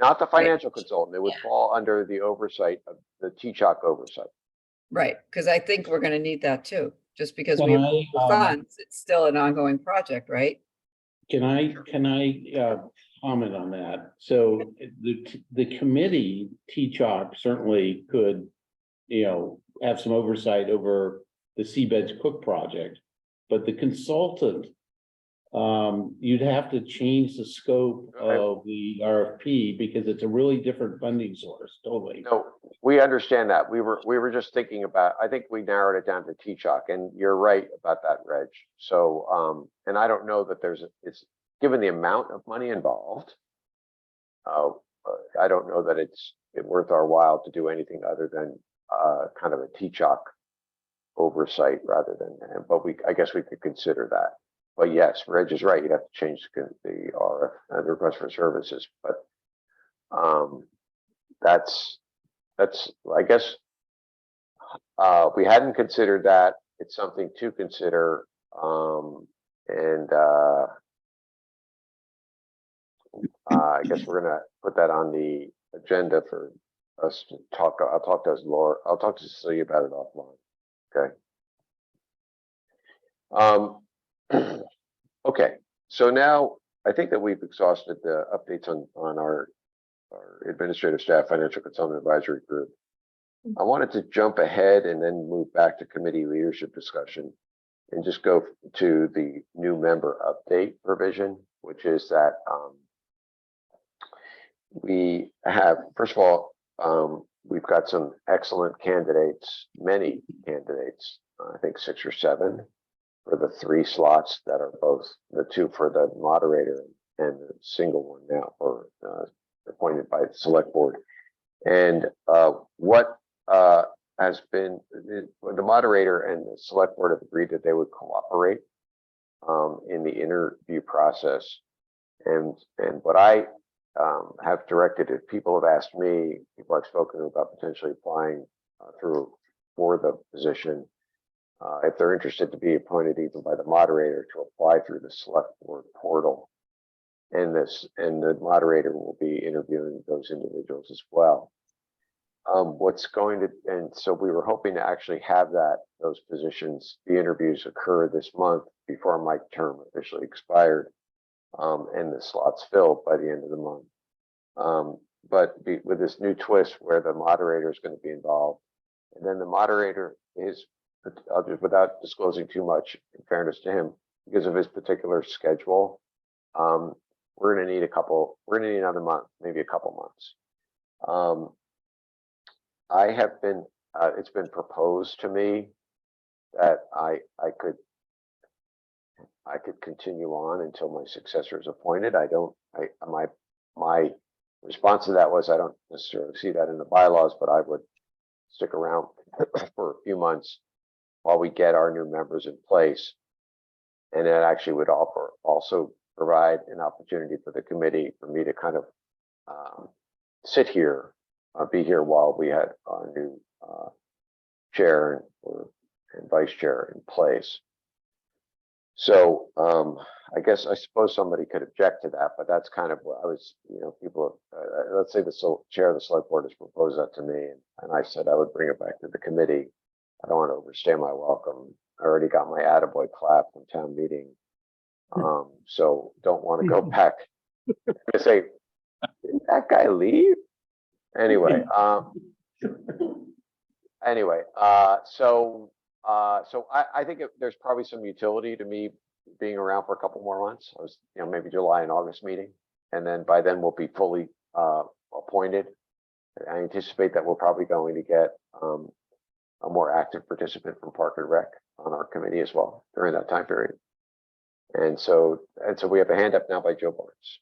not the financial consultant, it would Yeah. fall under the oversight of the TCHOC oversight. right, because I think we're gonna need that too, just because Can we I, approve the funds, it's still an ongoing project, right? Can I comment on that? So the committee, TCHOC certainly could, you know, have some oversight over the Seabed's Cook project. But the consultant, you'd have to change the scope Okay. of the RFP because it's a really different funding source, totally. No, we understand that. We were just thinking about, I think we narrowed it down to TCHOC, and you're right about that, Reg. So, and I don't know that it's, given the amount of money involved, I don't know that it's worth our while to do anything other than, kind of a TCHOC oversight rather than, but I guess we could consider that. But yes, Reg is right, you'd have to change the RF, the request for services, but, that's, I guess, we hadn't considered that. It's something to consider. And And I guess we're gonna put that on the agenda for us to talk. I'll talk to Laura. I'll talk to Cecilia about it offline. Okay. Okay. So now I think that we've exhausted the updates on our administrative staff financial consultant advisory group. I wanted to jump ahead and then move back to committee leadership discussion and just go to the new member update provision, which is that we have, first of all, we've got some excellent candidates, many candidates, I think 6 or 7 for the 3 slots that are both the 2 for the moderator and the single one now, or appointed by the select board. And what has been, the moderator and the select board have agreed that they would cooperate in the interview process. And what I have directed, if people have asked me, people I've spoken to about potentially applying for the position, if they're interested to be appointed even by the moderator, to apply through the select board portal. And the moderator will be interviewing those individuals as well. And so we were hoping to actually have those positions, the interviews occur this month before my term officially expired, and the slots filled by the end of the month. With this new twist where the moderator is going to be involved, and then the moderator is, without disclosing too much, in fairness to him, because of his particular schedule, we're going to need another month, maybe a couple months. I have been, it's been proposed to me that I could continue on until my successor is appointed. My response to that was, I don't necessarily see that in the bylaws, but I would stick around for a few months while we get our new members in place. And it actually would also provide an opportunity for the committee for me to kind of sit here, be here while we had our new chair and vice chair in place. So I suppose somebody could object to that, but that's kind of what I was, people, let's say the chair of the select board has proposed that to me, and I said I would bring it back to the committee. I don't want to overstay my welcome. I already got my attaboy clap from town meeting. So don't want to go back and say, didn't that guy leave? Anyway, so I think there's probably some utility to me being around for a couple more months. I was, maybe July and August meeting, and then by then we'll be fully appointed. I anticipate that we're probably going to get a more active participant from Park and Rec on our committee as well during that time period. And so we have a hand up now by Joe Barnes.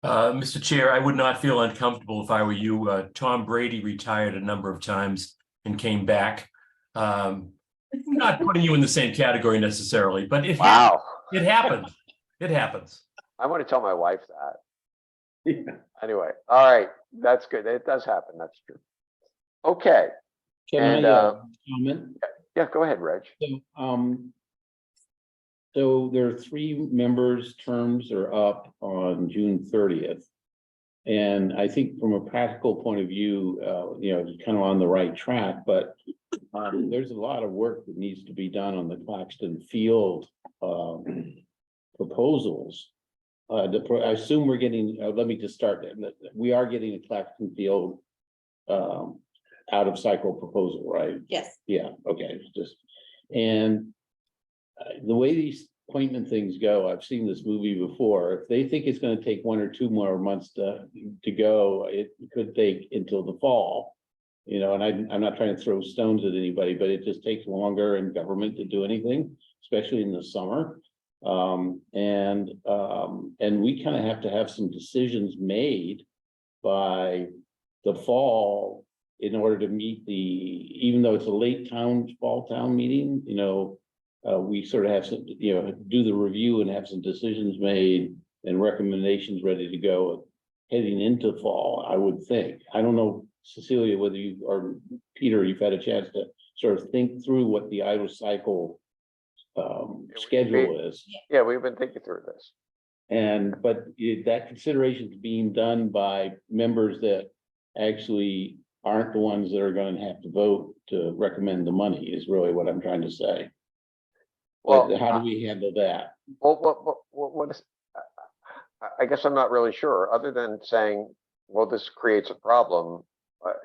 Mr. Chair, I would not feel uncomfortable if I were you. Tom Brady retired a number of times and came back. Not putting you in the same category necessarily, but it happens. It happens. I want to tell my wife that. Yeah. Anyway, all right, that's good. It does happen. That's true. Okay. Can I comment? Yeah, go ahead, Reg. So there are 3 members' terms are up on June 30th. And I think from a practical point of view, it's kind of on the right track, but there's a lot of work that needs to be done on the Claxton Field proposals. I assume we're getting, let me just start there. We are getting a Claxton Field out of cycle proposal, right? Yes. Yeah, okay, and the way these appointment things go, I've seen this movie before. If they think it's going to take 1 or 2 more months to go, it could take until the fall. And I'm not trying to throw stones at anybody, but it just takes longer in government to do anything, especially in the summer. And we kind of have to have some decisions made by the fall in order to meet even though it's a late fall town meeting, we sort of have some, do the review and have some decisions made and recommendations ready to go heading into fall, I would think. I don't know, Cecilia, whether you or Peter, you've had a chance to sort of think through what the idle cycle schedule is. Yeah, we've been thinking through this. And, but that consideration is being done by members that actually aren't the ones that are gonna have to vote to recommend the money is really what I'm trying to say. But Well, how do we handle that? what is, I guess I'm not really sure, other than saying, well, this creates a problem.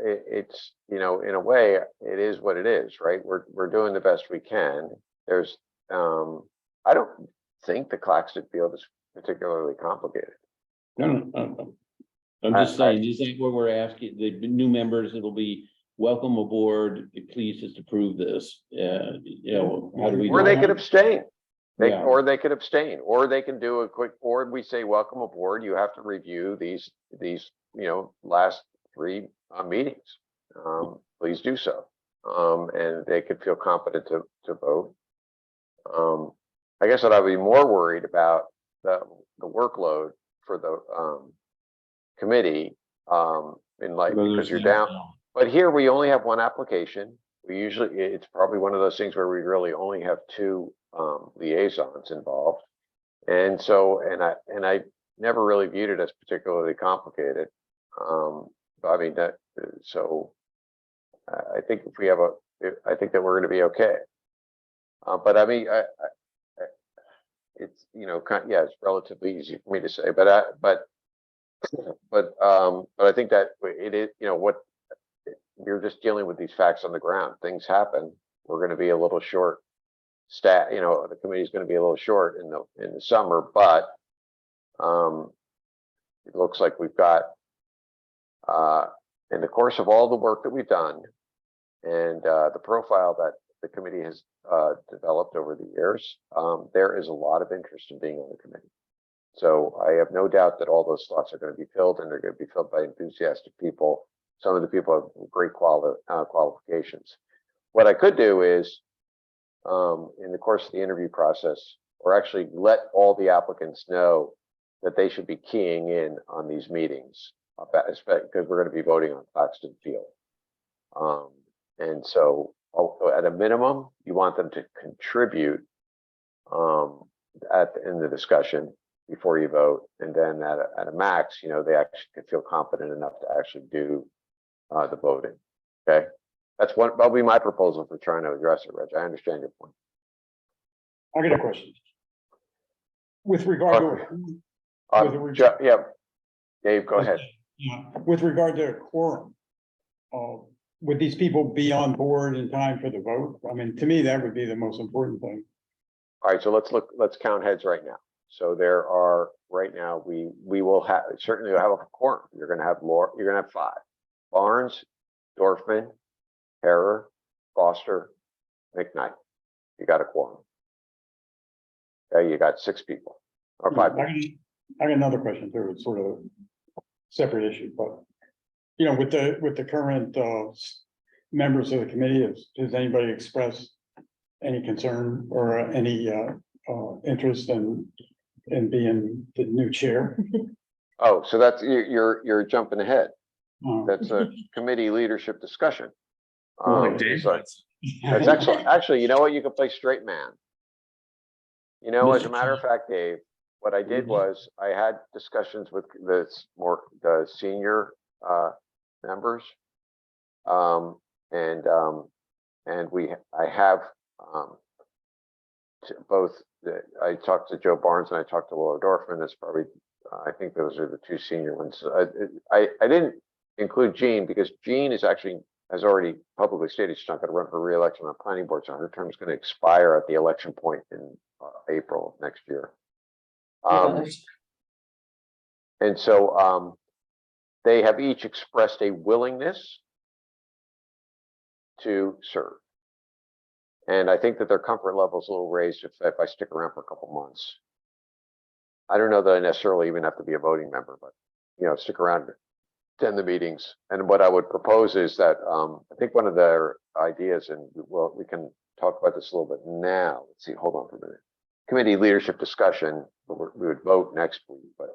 It's, you know, in a way, it is what it is, right? We're doing the best we can. There's, I don't think the Claxton field is particularly complicated. No. I'm just I- saying, is that what we're asking, the new members, it'll be welcome aboard, please just approve this, you know, how do we? Or do they that? could abstain. Yeah. Or they could abstain, or they can do a quick, or we say, welcome aboard, you have to review these, you know, last 3 meetings. Please do so. And they could feel competent to vote. I guess what I'd be more worried about the workload for the committee, in like, because you're down. But here we only have 1 application. We usually, it's probably one of those things where we really only have 2 liaisons involved. And so, and I never really viewed it as particularly complicated. I mean, that, so I think if we have I think that we're going to be okay. But I mean, it's, you know, yeah, it's relatively easy for me to say, but I think that it is, you know, what you're just dealing with these facts on the ground. Things happen. We're going to be a little short staff, you know, the committee is going to be a little short in the summer, but it looks like we've got in the course of all the work that we've done and the profile that the committee has developed over the years, there is a lot of interest in being on the committee. So I have no doubt that all those slots are going to be filled, and they're going to be filled by enthusiastic people. Some of the people have great qualifications. What I could do is, in the course of the interview process, or actually let all the applicants know that they should be keying in on these meetings, because we're going to be voting on Claxton Field. And so at a minimum, you want them to contribute in the discussion before you vote. And then at a max, you know, they actually can feel confident enough to actually do the voting. Okay. That'll be my proposal for trying to address it, Reg. I understand your point. I got a question. With regard to. Yeah, Dave, go ahead. Yeah, with regard to quorum, would these people be on board in time for the vote? I mean, to me, that would be the most important thing. All right, so let's count heads right now. So there are, right now, we will have, certainly have a quorum. You're gonna have you're gonna have 5. Barnes, Dorfman, Harrer, Foster, McKnight. You got a quorum. Okay, you got 6 people or 5 people. I got another question too. It's sort of a separate issue, but you know, with the current members of the committee, has anybody expressed any concern or any interest in being the new chair? Oh, so that's, you're jumping ahead. Uh, That's a committee leadership discussion. Right. That's excellent. Actually, you know what? You can play straight man. You know, as a matter of fact, Dave, what I did was I had discussions with the senior members. And I have I talked to Joe Barnes and I talked to Laura Dorfman. That's probably, I think those are the 2 senior ones. I didn't include Jean because Jean has already publicly stated she's not going to run for re-election on the planning board, so her term is going to expire at the election point in April of next year. And so they have each expressed a willingness to serve. And I think that their comfort level is a little raised if I stick around for a couple months. I don't know that I necessarily even have to be a voting member, but you know, stick around, attend the meetings. And what I would propose is that I think one of their ideas, and we can talk about this a little bit now. Let's see, hold on for a minute. Committee leadership discussion, we would vote next week, but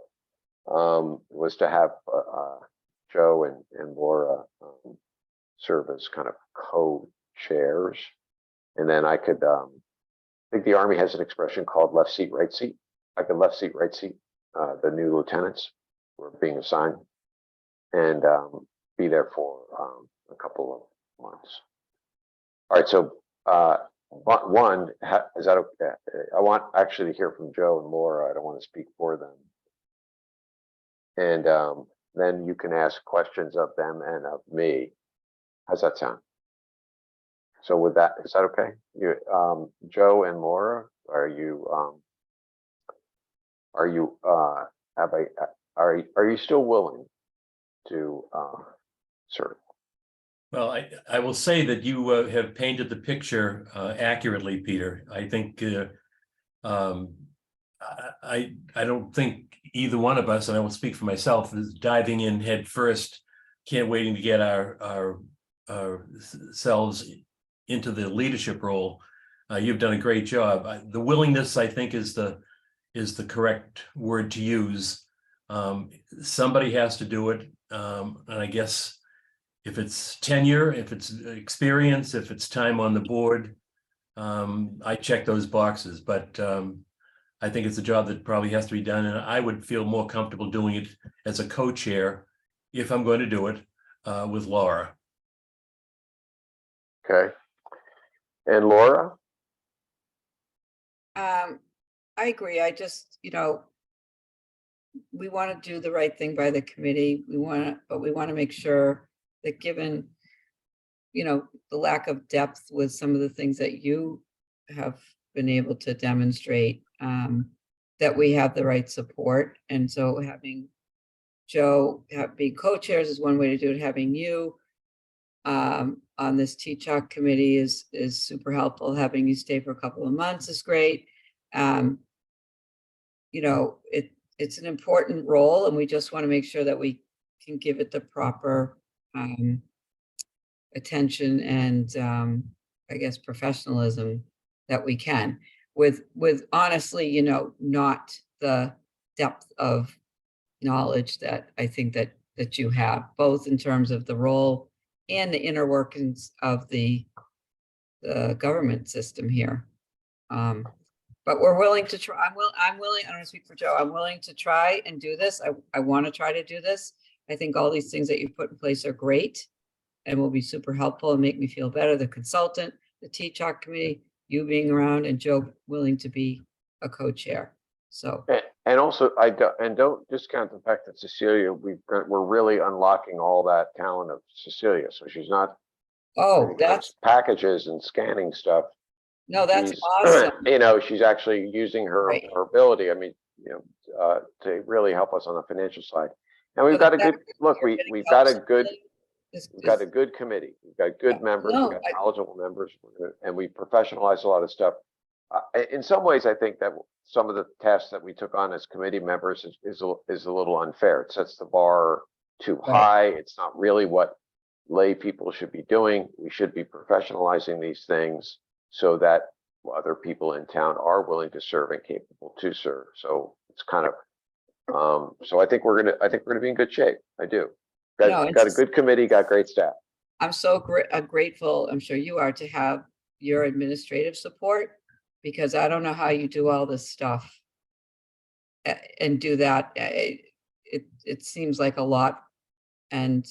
was to have Joe and Laura serve as kind of co-chairs. And then I could think the Army has an expression called left seat, right seat, like a left seat, right seat. The new lieutenants were being assigned and be there for a couple of months. All right, so is that okay? I want actually to hear from Joe and Laura. I don't want to speak for them. And then you can ask questions of them and of me. How's that sound? So with that, is that okay? You, Joe and Laura, are you still willing to serve? Well, I will say that you have painted the picture accurately, Peter. I think I don't think either one of us, and I will speak for myself, is diving in head first. Can't waiting to get ourselves into the leadership role. You've done a great job. The willingness, I think, is the correct word to use. Somebody has to do it, and I guess if it's tenure, if it's experience, if it's time on the board, I check those boxes. But I think it's a job that probably has to be done, and I would feel more comfortable doing it as a co-chair if I'm going to do it with Laura. Okay. And Laura? I agree. I just, we want to do the right thing by the committee. But we want to make sure that given, the lack of depth with some of the things that you have been able to demonstrate, that we have the right support. And so having Joe being co-chairs is one way to do it. Having you on this TCHOC committee is super helpful. Having you stay for a couple of months is great. It's an important role, and we just want to make sure that we can give it the proper attention and I guess professionalism that we can, with honestly, not the depth of knowledge that I think that you have, both in terms of the role and the inner workings of the government system here. But we're willing to try. I'm willing. I don't speak for Joe. I'm willing to try and do this. I want to try to do this. I think all these things that you've put in place are great and will be super helpful and make me feel better. The consultant, the TCHOC committee, you being around, and Joe willing to be a co-chair. So. And also, don't discount the fact that Cecilia, we're really unlocking all that talent of Cecilia. So she's not. Oh, that's packages and scanning stuff. No, that's awesome. She's actually using her Right. her ability. I mean, to really help us on the financial side. And we've got a good look. We've got a good. We've got a good committee. We've got good members. We've got knowledgeable members, and we professionalize a lot of stuff. In some ways, I think that some of the tasks that we took on as committee members is a little unfair. It sets the bar too high. It's not really what lay people should be doing. We should be professionalizing these things so that other people in town are willing to serve and capable to serve. So it's kind of, so I think we're gonna be in good shape. I do. Got a good committee, got great staff. I'm so grateful, I'm sure you are, to have your administrative support, because I don't know how you do all this stuff and do that. It seems like a lot. And,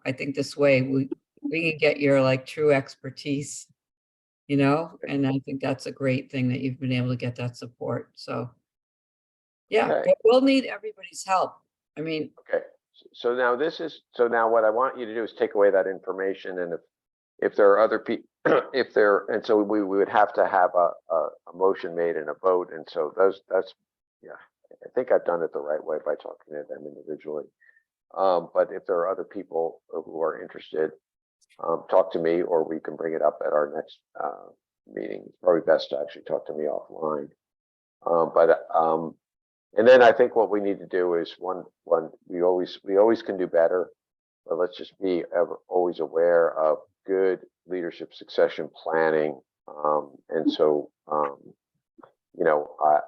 I think this way we can get your true expertise, and I think that's a great thing that you've been able to get that support. So yeah, Okay. we'll need everybody's help. I mean, Okay. So now what I want you to do is take away that information, and if there are other people, and so we would have to have a motion made and a vote, and so that's I think I've done it the right way by talking to them individually. But if there are other people who are interested, talk to me, or we can bring it up at our next meeting. It's probably best to actually talk to me offline. And then I think what we need to do is we always can do better, but let's just be always aware of good leadership succession planning. And so,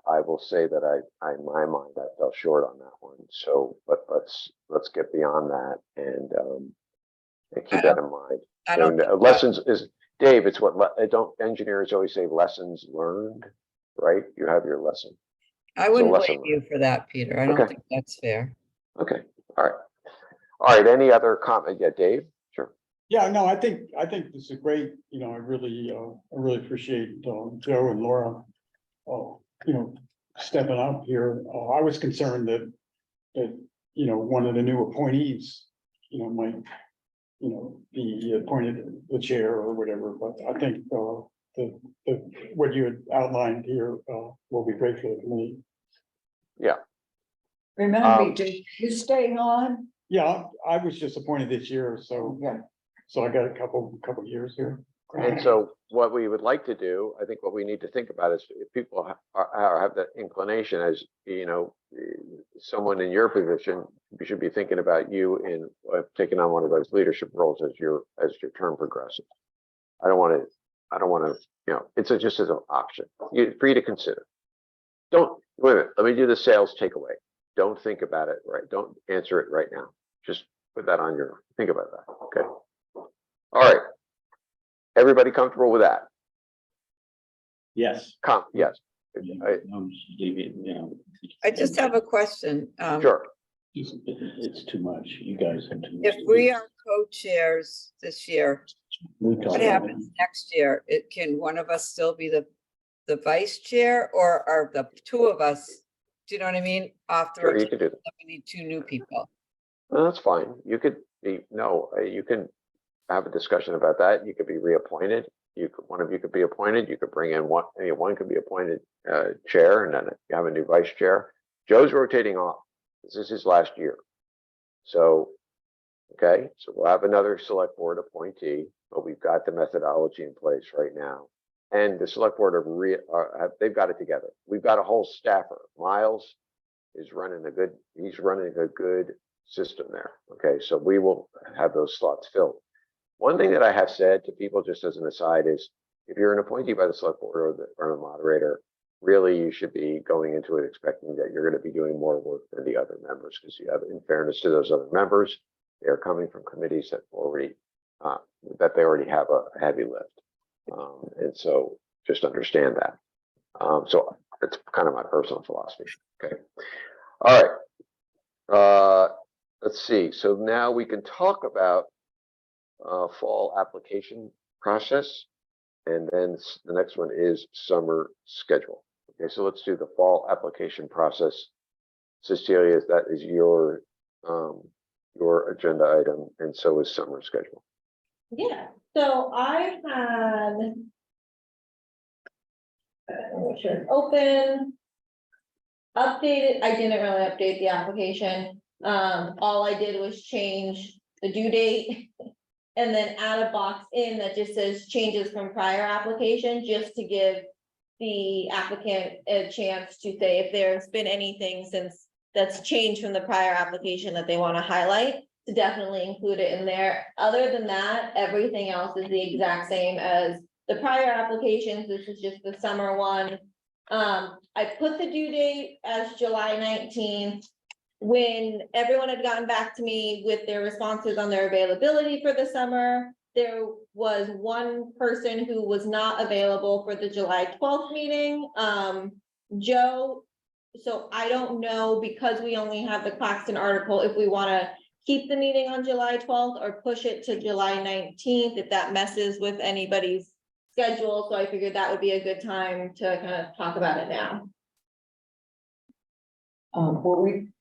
I will say that in my mind, I fell short on that one. So, but let's get beyond that and keep that in mind. I don't And lessons is Dave, it's what, don't engineers always say lessons learned, right? You have your lesson. I wouldn't lesson blame you for that, Peter. I don't Okay. think that's fair. Okay, all right. All right, any other comment? Yeah, Dave? Sure. Yeah, no, I think this is great, I really appreciate, Joe and Laura. Stepping up here, I was concerned that, one of the new appointees, might, be appointed the chair or whatever, but I think, what you had outlined here, will be great for the committee. Remember, Um, do you staying on? Yeah, I was just appointed this year, so Yeah, I got a couple years here. And so what we would like to do, I think what we need to think about is if people have that inclination as, someone in your position, we should be thinking about you in taking on one of those leadership roles as your term progresses. I don't want to, it's just as an option, for you to consider. Don't, wait a minute, let me do the sales takeaway. Don't think about it, right? Don't answer it right now. Just put that on think about that, okay? All right. Everybody comfortable with that? Yes. Yes. I just have a question. Sure. It's too much. You guys have too much. If we are co-chairs this year, what happens next year? Can one of us still be the vice chair, or are the two of us, do you know what I mean? Off the Sure, you rotation, can do that. we need two new people. Well, that's fine. You could be, you can have a discussion about that. You could be reappointed. One of you could be appointed. You could bring in one could be appointed chair, and then you have a new vice chair. Joe's rotating off. This is his last year. So, okay, so we'll have another select board appointee, but we've got the methodology in place right now. And the select board they've got it together. We've got a whole staffer. Miles is running he's running a good system there. Okay, so we will have those slots filled. One thing that I have said to people, just as an aside, is if you're an appointee by the select board or the moderator, really you should be going into it expecting that you're going to be doing more work than the other members, because you have, in fairness to those other members, they are coming from committees that they already have a heavy lift. And so just understand that. So it's kind of my personal philosophy. Okay. All right. Let's see. So now we can talk about fall application process. And then the next one is summer schedule. Okay, so let's do the fall application process. Cecilia, that is your agenda item, and so is summer schedule. Yeah, so I had. Open. Updated, I didn't really update the application. All I did was change the due date. And then add a box in that just says changes from prior application, just to give the applicant a chance to say if there's been anything since that's changed from the prior application that they want to highlight, to definitely include it in there. Other than that, everything else is the exact same as the prior applications. This is just the summer one. I put the due date as July 19th. When everyone had gotten back to me with their responses on their availability for the summer, there was one person who was not available for the July 12th meeting, Joe. So I don't know, because we only have the Claxton article, if we want to keep the meeting on July 12th or push it to July 19th, if that messes with anybody's schedule. So I figured that would be a good time to kind of talk about it now. Will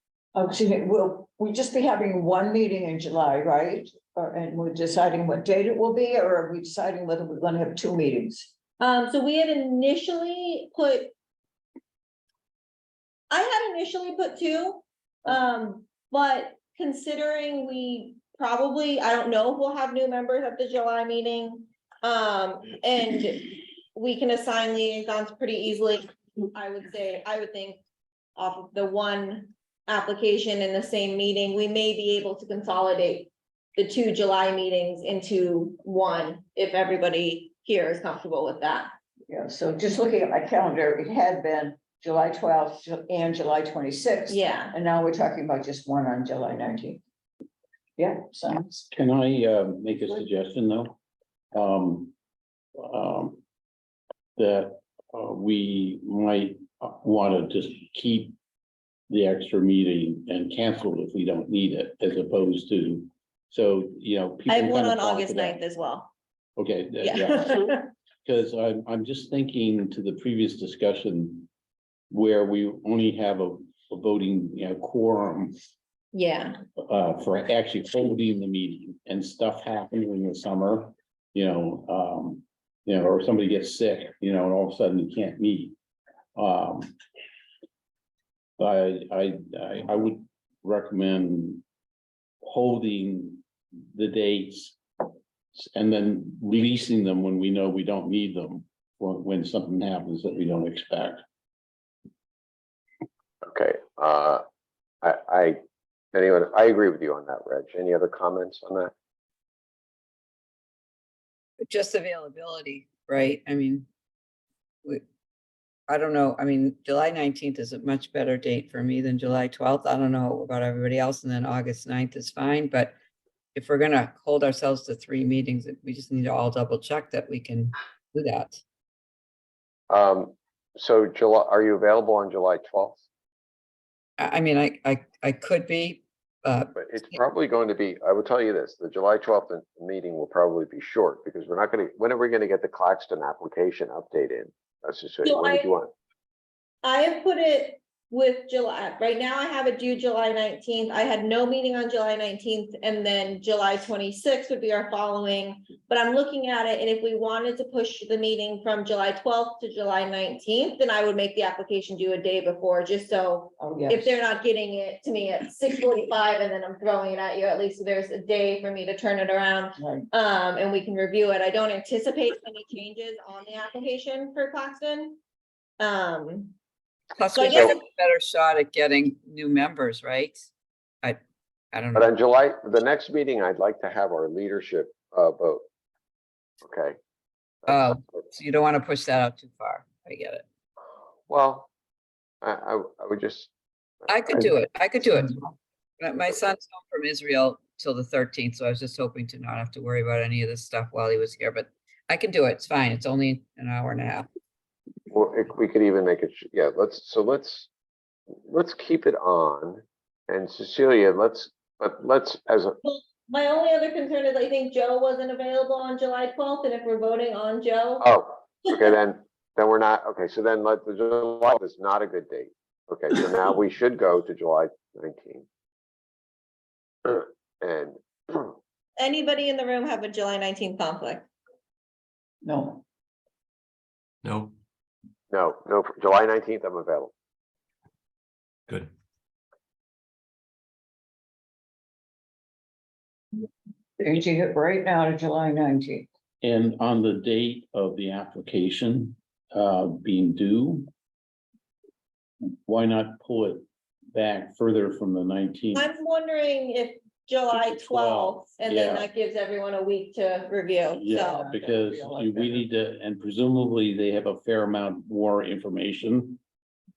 we just be having one meeting in July, right? And we're deciding what date it will be, or are we deciding whether we're gonna have two meetings? So we had initially put. I had initially put two, but considering we probably, I don't know if we'll have new members at the July meeting. And we can assign liaisons pretty easily. I would think off of the one application in the same meeting, we may be able to consolidate the two July meetings into one, if everybody here is comfortable with that. Yeah, so just looking at my calendar, it had been July 12th and July 26th. Yeah. And now we're talking about just one on July 19th. Yeah, sounds. Can I make a suggestion though? that we might want to just keep the extra meeting and cancel it if we don't need it, as opposed to, so, you know. I have people one kind on of talk August about- 9th as well. Okay, Yeah. because I'm just thinking to the previous discussion where we only have a voting, you know, quorum Yeah, for actually holding the meeting and stuff happening in the summer, or somebody gets sick, and all of a sudden you can't meet. I would recommend holding the dates and then releasing them when we know we don't need them, when something happens that we don't expect. Okay, I agree with you on that, Reg. Any other comments on that? Just availability, right? I mean, I don't know. I mean, July 19th is a much better date for me than July 12th. I don't know about everybody else, and then August 9th is fine, but if we're gonna hold ourselves to 3 meetings, we just need to all double check that we can do that. So July, are you available on July 12th? I mean, I could be, But it's probably going to be, I will tell you this, the July 12th meeting will probably be short because we're not gonna, when are we gonna get the Claxton application update in? That's just, So when did you want? I have put it with July. Right now I have it due July 19th. I had no meeting on July 19th, and then July 26th would be our following. But I'm looking at it, and if we wanted to push the meeting from July 12th to July 19th, then I would make the application due a day before, just so Oh, if yes. they're not getting it to me at 6:45 and then I'm throwing it at you, at least there's a day for me to turn it around. Right. And we can review it. I don't anticipate any changes on the application for Claxton. plus So I we get guess- a better shot at getting new members, right? I don't But know. on July, the next meeting, I'd like to have our leadership vote. Okay. Oh, so you don't want to push that out too far. I get it. Well, I would just. I could do it. I could do it. My son's home from Israel till the 13th, so I was just hoping to not have to worry about any of this stuff while he was here, but I can do it. It's fine. It's only an hour and a half. Well, we could even make it, yeah, let's keep it on. And Cecilia, let's, as a, My only other concern is I think Joe wasn't available on July 12th, and if we're voting on Joe. oh, okay, then we're not, okay, so then the July is not a good date. Okay, so now we should go to July 19th. And Anybody in the room have a July 19th conflict? No, No, no, July 19th, I'm available. good. changing it right now to July 19th. And on the date of the application being due, why not pull it back further from the 19th? I'm wondering if July 12th, and then yeah. that gives everyone a week to review, Yeah, so. because we need to, and presumably they have a fair amount more information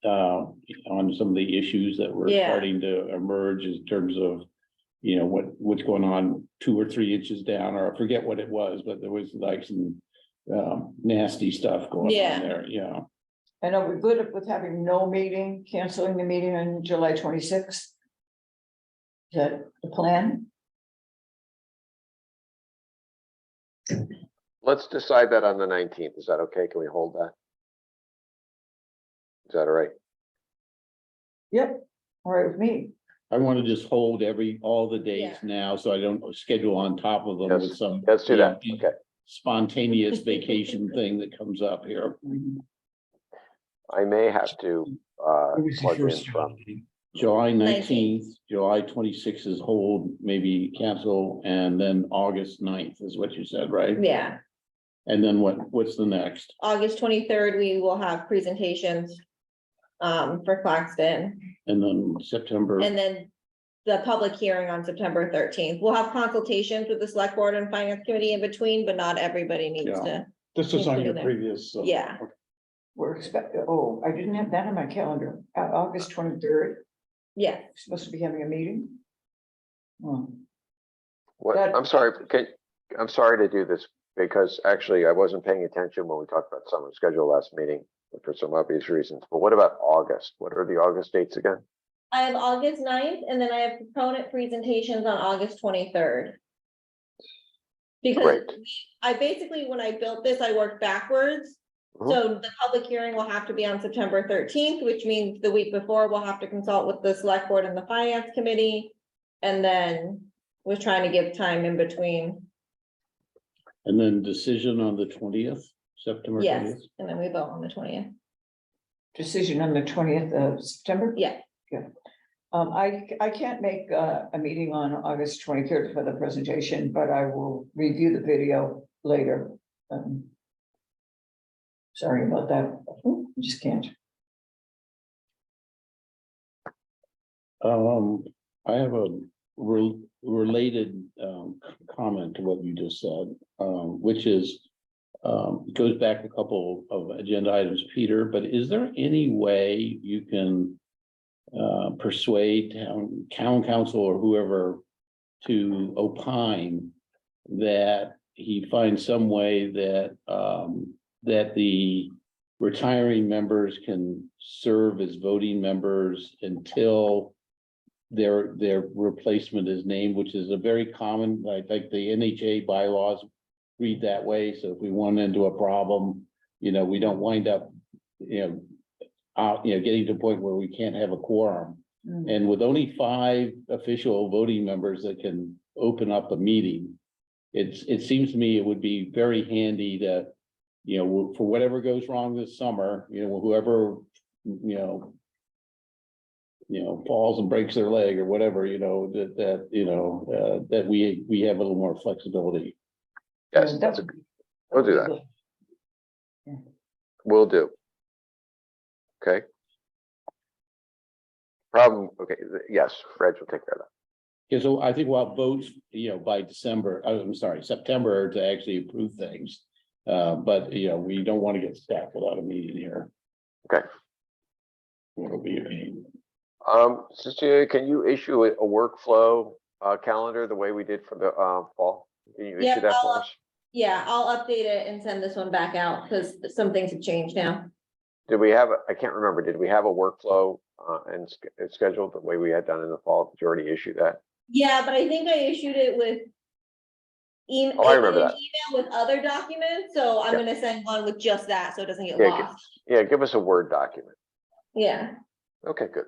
on some of the issues that were Yeah. starting to emerge in terms of, what's going on 2 or 3 inches down, or I forget what it was, but there was like some nasty stuff going Yeah. on there, yeah. And are we good with having no meeting, canceling the meeting on July 26th? Is that the plan? Let's decide that on the 19th. Is that okay? Can we hold that? Is that all right? Yep, all right with me. I want to just hold all the dates now, so I don't schedule on top of them with Yes, some. let's do that. you know, Okay. Spontaneous vacation thing that comes up here. I may have to plug in from, July 19th. 19th, July 26th is hold, maybe cancel, and then August 9th is what you said, right? Yeah, And then what's the next? August 23rd, we will have presentations for Claxton, And then September, and then the public hearing on September 13th. We'll have consultations with the select board and finance committee in between, but not everybody needs Yeah. to. This is on your Including there. previous. Yeah. We're expecting, I didn't have that on my calendar. August 23rd, Yeah, supposed to be having a meeting. Oh, what, That- I'm sorry to do this because actually I wasn't paying attention when we talked about summer schedule last meeting for some obvious reasons. But what about August? What are the August dates again? I have August 9th, and then I have proponent presentations on August 23rd. Because Great. I basically, when I built this, I worked backwards. Mhm. So the public hearing will have to be on September 13th, which means the week before we'll have to consult with the select board and the finance committee. And then we're trying to give time in between. And then decision on the 20th, September Yes, 20th. and then we vote on the 20th. Decision on the 20th of September? Yeah. I can't make a meeting on August 23rd for the presentation, but I will review the video later. Sorry about that. I just can't. I have a related comment to what you just said, which is goes back a couple of agenda items, Peter, but is there any way you can persuade town council or whoever to opine that he finds some way that that the retiring members can serve as voting members until their replacement is named, which is a very common, like the NHA bylaws read that way. So if we run into a problem, we don't wind up, getting to a point where we can't have a quorum. And with only 5 official voting members that can open up a meeting, it seems to me it would be very handy to, for whatever goes wrong this summer, whoever, falls and breaks their leg or whatever, that we have a little more flexibility. Yes, we'll do that. Will do. Okay. Problem, okay, yes, Reg will take care of that. Yeah, so I think we'll have votes, by December, I'm sorry, September to actually approve things. But, we don't want to get stuck without a meeting here. Okay. It'll be a pain. Cecilia, can you issue a workflow calendar the way we did for the fall? Can you Yeah, issue that for us? Yeah, I'll update it and send this one back out because some things have changed now. Did we have, I can't remember, did we have a workflow and scheduled the way we had done in the fall? Did you already issue that? Yeah, but I think I issued it with email. Oh, I remember that. Email with other documents, so I'm Yeah. gonna send one with just that, so it doesn't get Yeah, lost. Yeah, give us a Word document. Yeah, Okay, good.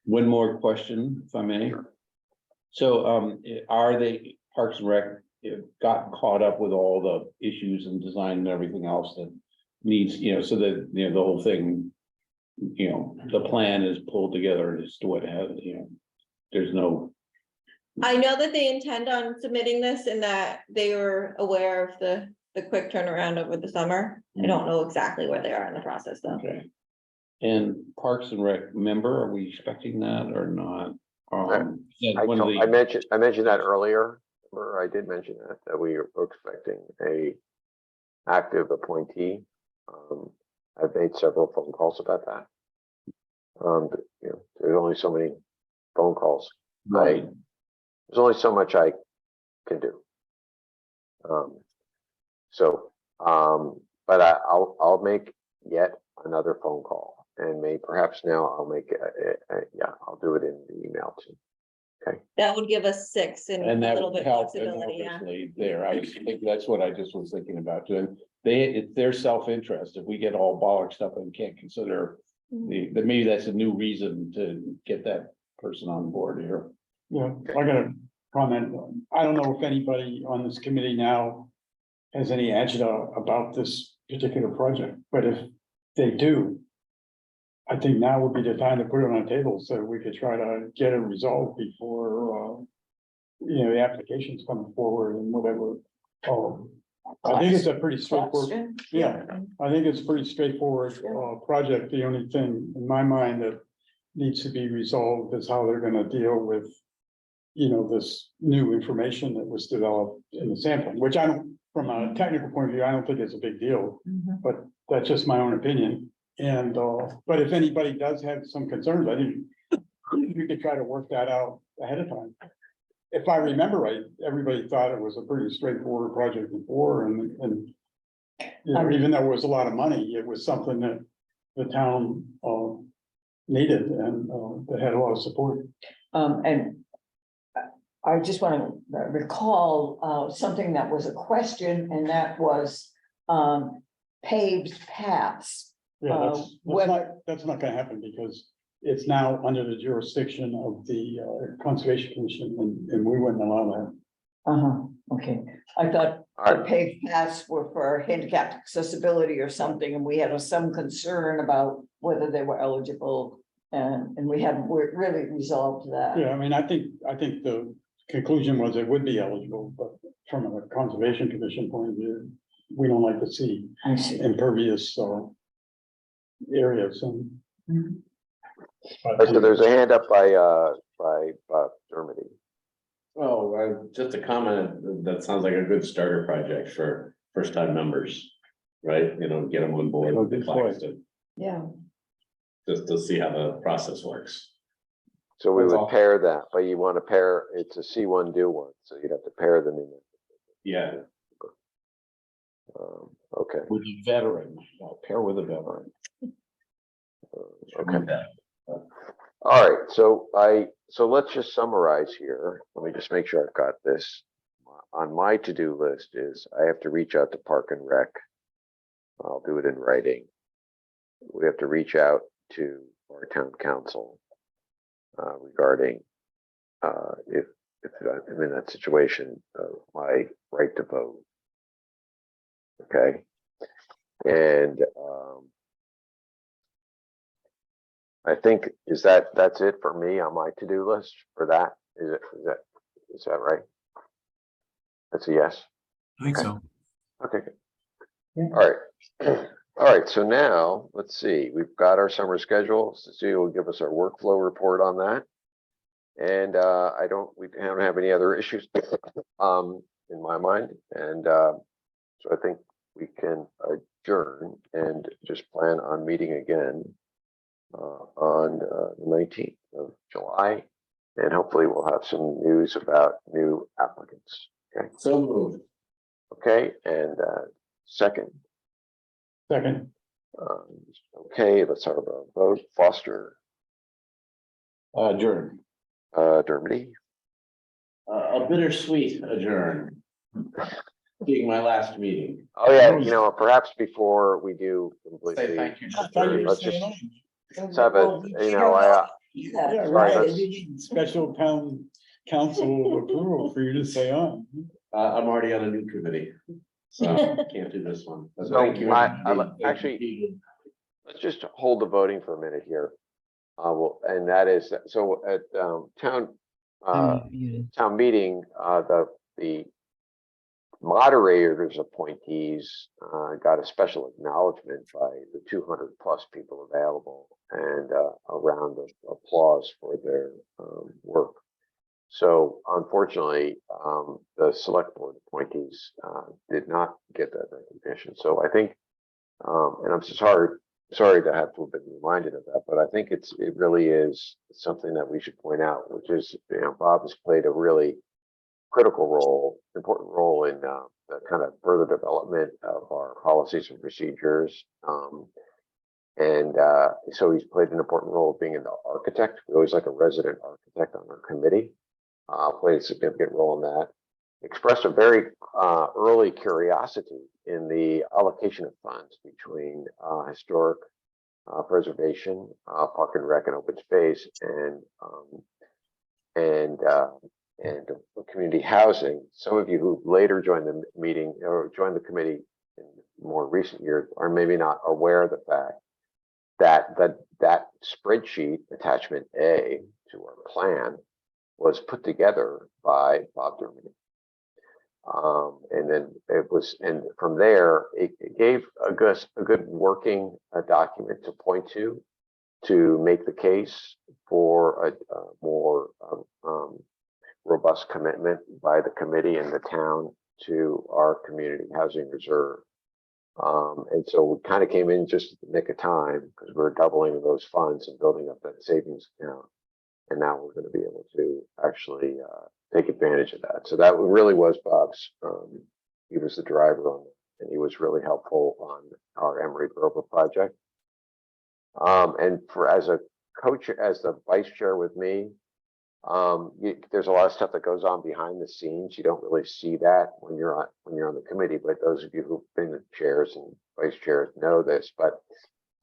One more question, if I may. So, are they Parks and Rec got caught up with all the issues and design and everything else that needs, so that, the whole thing, the plan is pulled together as to what has, there's no. I know that they intend on submitting this and that they were aware of the quick turnaround over the summer. I don't know exactly where they are in the process though. Okay. And Parks and Rec member, are we expecting that or not? I mentioned that earlier, or I did mention that we are expecting a active appointee. I've made several phone calls about that. There's only so many phone calls. Right. There's only so much I can do. But I'll make yet another phone call, and perhaps now I'll make I'll do it in the email too. That would give us 6 and And a that little would bit help flexibility, yeah. enormously there. I think that's what I just was thinking about doing. It's their self-interest. If we get all bollocked up and can't consider that maybe that's a new reason to get that person on board here. Yeah, I got a comment. I don't know if anybody on this committee now has any agenda about this particular project, but if they do, I think now would be the time to put it on the table so we could try to get it resolved before, the applications come forward and whatever. I think it's a pretty straightforward, yeah, I think it's a pretty straightforward, project. The only thing in my mind that needs to be resolved is how they're gonna deal with, this new information that was developed in the sampling, which I don't, from a technical point of view, I don't think it's a big deal, but that's just my own opinion. And, but if anybody does have some concerns, I think we could try to work that out ahead of time. if I remember right, everybody thought it was a pretty straightforward project before and. You know, even though it was a lot of money, it was something that the town, needed and, that had a lot of support. And I just want to recall, something that was a question, and that was, paved paths. Yeah, Whether- that's not gonna happen because it's now under the jurisdiction of the, Conservation Commission and we wouldn't allow that. Okay, I thought All the right, paved paths were for handicapped accessibility or something, and we had some concern about whether they were eligible. And we haven't, we're really resolved that. Yeah, I mean, I think the conclusion was it would be eligible, but from a Conservation Commission point of view, we don't like to see I see. impervious, areas and. Mhm. all right, so there's a hand up by Bob Dermody. Oh, just a comment, that sounds like a good starter project for first time members, right? You know, get them on board with the Good point. class, Yeah, just to see how the process works. So we That's would all. pair that, but you want to pair, it's a see one, do one, so you'd have to pair them in. Yeah, Okay, With a veteran, pair with a veteran. okay. All right, so let's just summarize here. Let me just make sure I've got this. On my to-do list is I have to reach out to Park and Rec. I'll do it in writing. We have to reach out to our town council regarding if I'm in that situation, my right to vote. Okay, and I think that's it for me on my to-do list for that. Is that right? That's a yes. I think Okay. so. Okay. Good. All right. All right. So now let's see. We've got our summer schedule. Cecilia will give us our workflow report on that. And we don't have any other issues in my mind. And so I think we can adjourn and just plan on meeting again on the 19th of July. And hopefully we'll have some news about new applicants. Okay. so moved. Okay. And second. Second, Okay, let's have a vote. Foster, Adjourn. Dermody, A bittersweet adjourn. Being my last meeting. oh yeah, perhaps before we do Say completely. thank you. I thought you were Let's saying, just- let's have a, yeah, Sorry, right, let's- you need special town council approval for you to say on. I'm already on a new committee, so can't do this one. But So thank you. actually, let's just hold the voting for a minute here. And that is, so at town meeting, the moderators appointees got a special acknowledgement by the 200 plus people available and a round of applause for their work. So unfortunately, the select board appointees did not get that recognition. So I think, and I'm sorry to have to have been reminded of that, but I think it really is something that we should point out, which is, Bob has played a really critical role, important role in the kind of further development of our policies and procedures. And so he's played an important role of being an architect. We always like a resident architect on our committee. Played a significant role in that. Expressed a very early curiosity in the allocation of funds between historic preservation, park and rec, and open space, and community housing. Some of you who later joined the meeting or joined the committee in more recent years are maybe not aware of the fact that spreadsheet, attachment A to our plan, was put together by Bob Dermody. And then and from there, it gave a good working document to point to make the case for a more robust commitment by the committee and the town to our community housing reserve. And so we kind of came in just at the nick of time because we were doubling those funds and building up that savings account. And now we're going to be able to actually take advantage of that. So that really was Bob's. He was the driver on it, and he was really helpful on our Emery Grover project. And as a coach, as the vice chair with me, there's a lot of stuff that goes on behind the scenes. You don't really see that when you're on the committee, but those of you who've been the chairs and vice chairs know this. But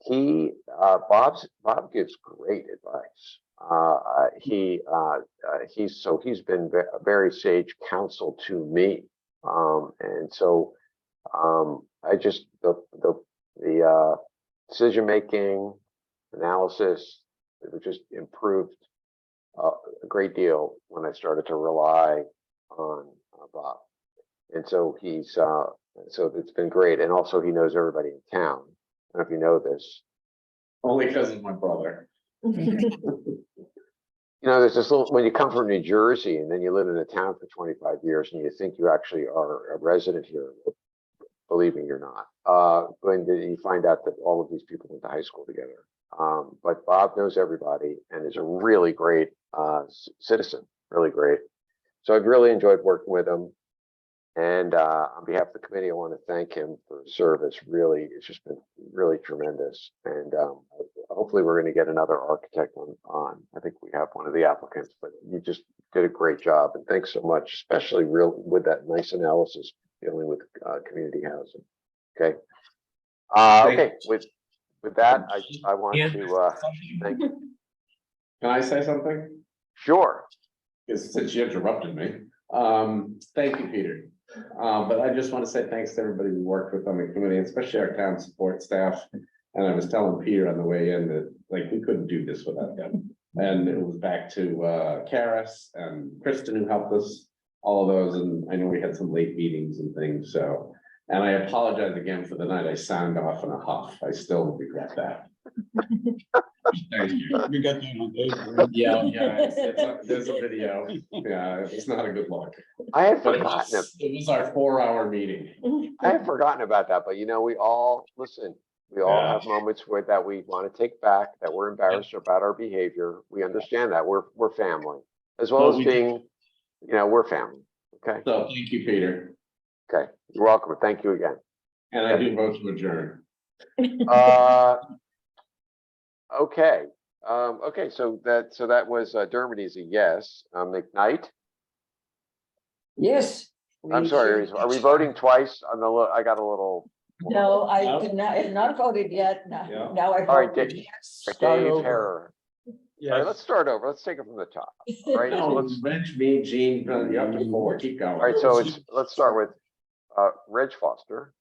Bob gives great advice. He's been a very sage counsel to me, and so I just the decision making, analysis, it was just improved a great deal when I started to rely on Bob, and so so it's been great, and also he knows everybody in town. I don't know if you know this. Only because of my brother. You know, there's this little, when you come from New Jersey and then you live in a town for 25 years and you think you actually are a resident here, believe me, you're not. When you find out that all of these people went to high school together. But Bob knows everybody and is a really great citizen, really great. So I've really enjoyed working with him. And on behalf of the committee, I want to thank him for his service. Really, it's just been really tremendous. And hopefully we're going to get another architect on. I think we have one of the applicants, but you just did a great job. And thanks so much, especially with that nice analysis dealing with community housing. Okay. Okay. With that, I want to thank you. Can I say something? Sure. Because since you interrupted me, thank you, Peter. But I just want to say thanks to everybody who worked with on the committee, especially our town support staff. And I was telling Peter on the way in that, like, we couldn't do this without them. And it was back to Karis and Kristen who helped us, all of those. And I know we had some late meetings and things, so. And I apologize again for the night I signed off in a huff. I still regret that. Thank you. You got that on tape. Yeah, there's a video. Yeah, it's not a good look. I had But it forgotten. was our 4-hour meeting. I had forgotten about that, but you know, we all Yeah. have moments that we want to take back, that we're embarrassed about our behavior. We understand that we're family, as well Well, as we- being, we're family. Okay. So thank you, Peter. Okay. You're welcome. Thank you again. And I do vote to adjourn. Okay. Okay. So that was Dermody's a yes. McKnight. Yes. I'm we sorry. should- Are we voting twice on I got a little. No, I No? did not, have not voted yet. Yeah. Now I All right, voted Dave. yes. Start Dave over. Harrer. All right, let's start over. Let's take it from the top. All right. No, let's bench me, Gene, you're up to 4, keep going. All right, so let's start with Reg Foster.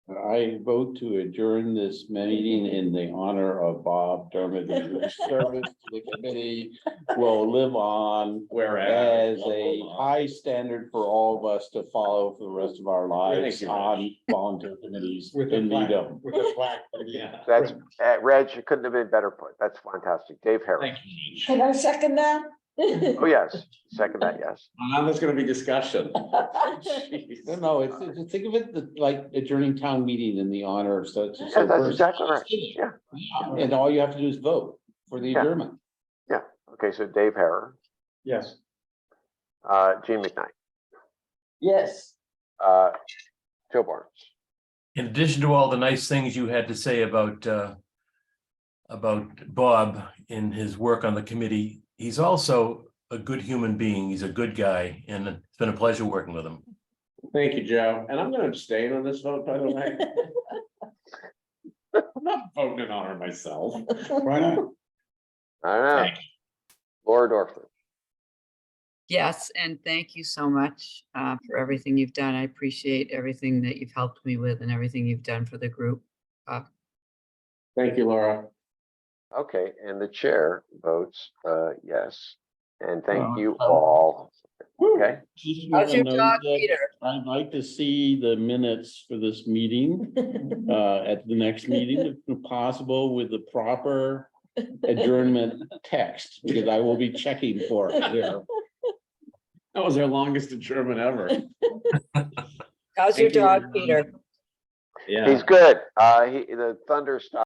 I vote to adjourn this meeting in the honor of Bob Dermody, whose service to the committee will live on Whereas. as a high standard for all of us to follow for the rest of our lives Thank you. on volunteer committees With the in plaque, Needham. with the plaque. Yeah. That's Reg, it couldn't have been better put. That's fantastic. Dave Harris. Thank you. Can I second that? Oh, yes. Second that, yes. Now there's gonna be discussion. No, think of it like adjourning town meeting in the honor of such. Yeah, that's exactly right. Yeah. And all you have to do is vote for the Yeah. adjournment. Okay, so Dave Harrer, Yes. Gene McKnight, Yes. Joe Barnes. In addition to all the nice things you had to say about Bob in his work on the committee, he's also a good human being. He's a good guy, and it's been a pleasure working with him. Thank you, Joe. And I'm gonna abstain on this vote, by the way. I'm not voting in honor of myself. Why not? I don't know. Thank Laura Dorfman. Yes, and thank you so much for everything you've done. I appreciate everything that you've helped me with and everything you've done for the group. Thank you, Laura. Okay, and the chair votes yes. And thank you Oh. all. Okay, Just How's your wanna note dog, that Peter? I'd like to see the minutes for this meeting at the next meeting, if possible, with the proper adjournment text, because I will be checking for it there. That was our longest adjournment ever. How's your Thank you. dog, Peter? Yeah. he's good. The thunder stopped.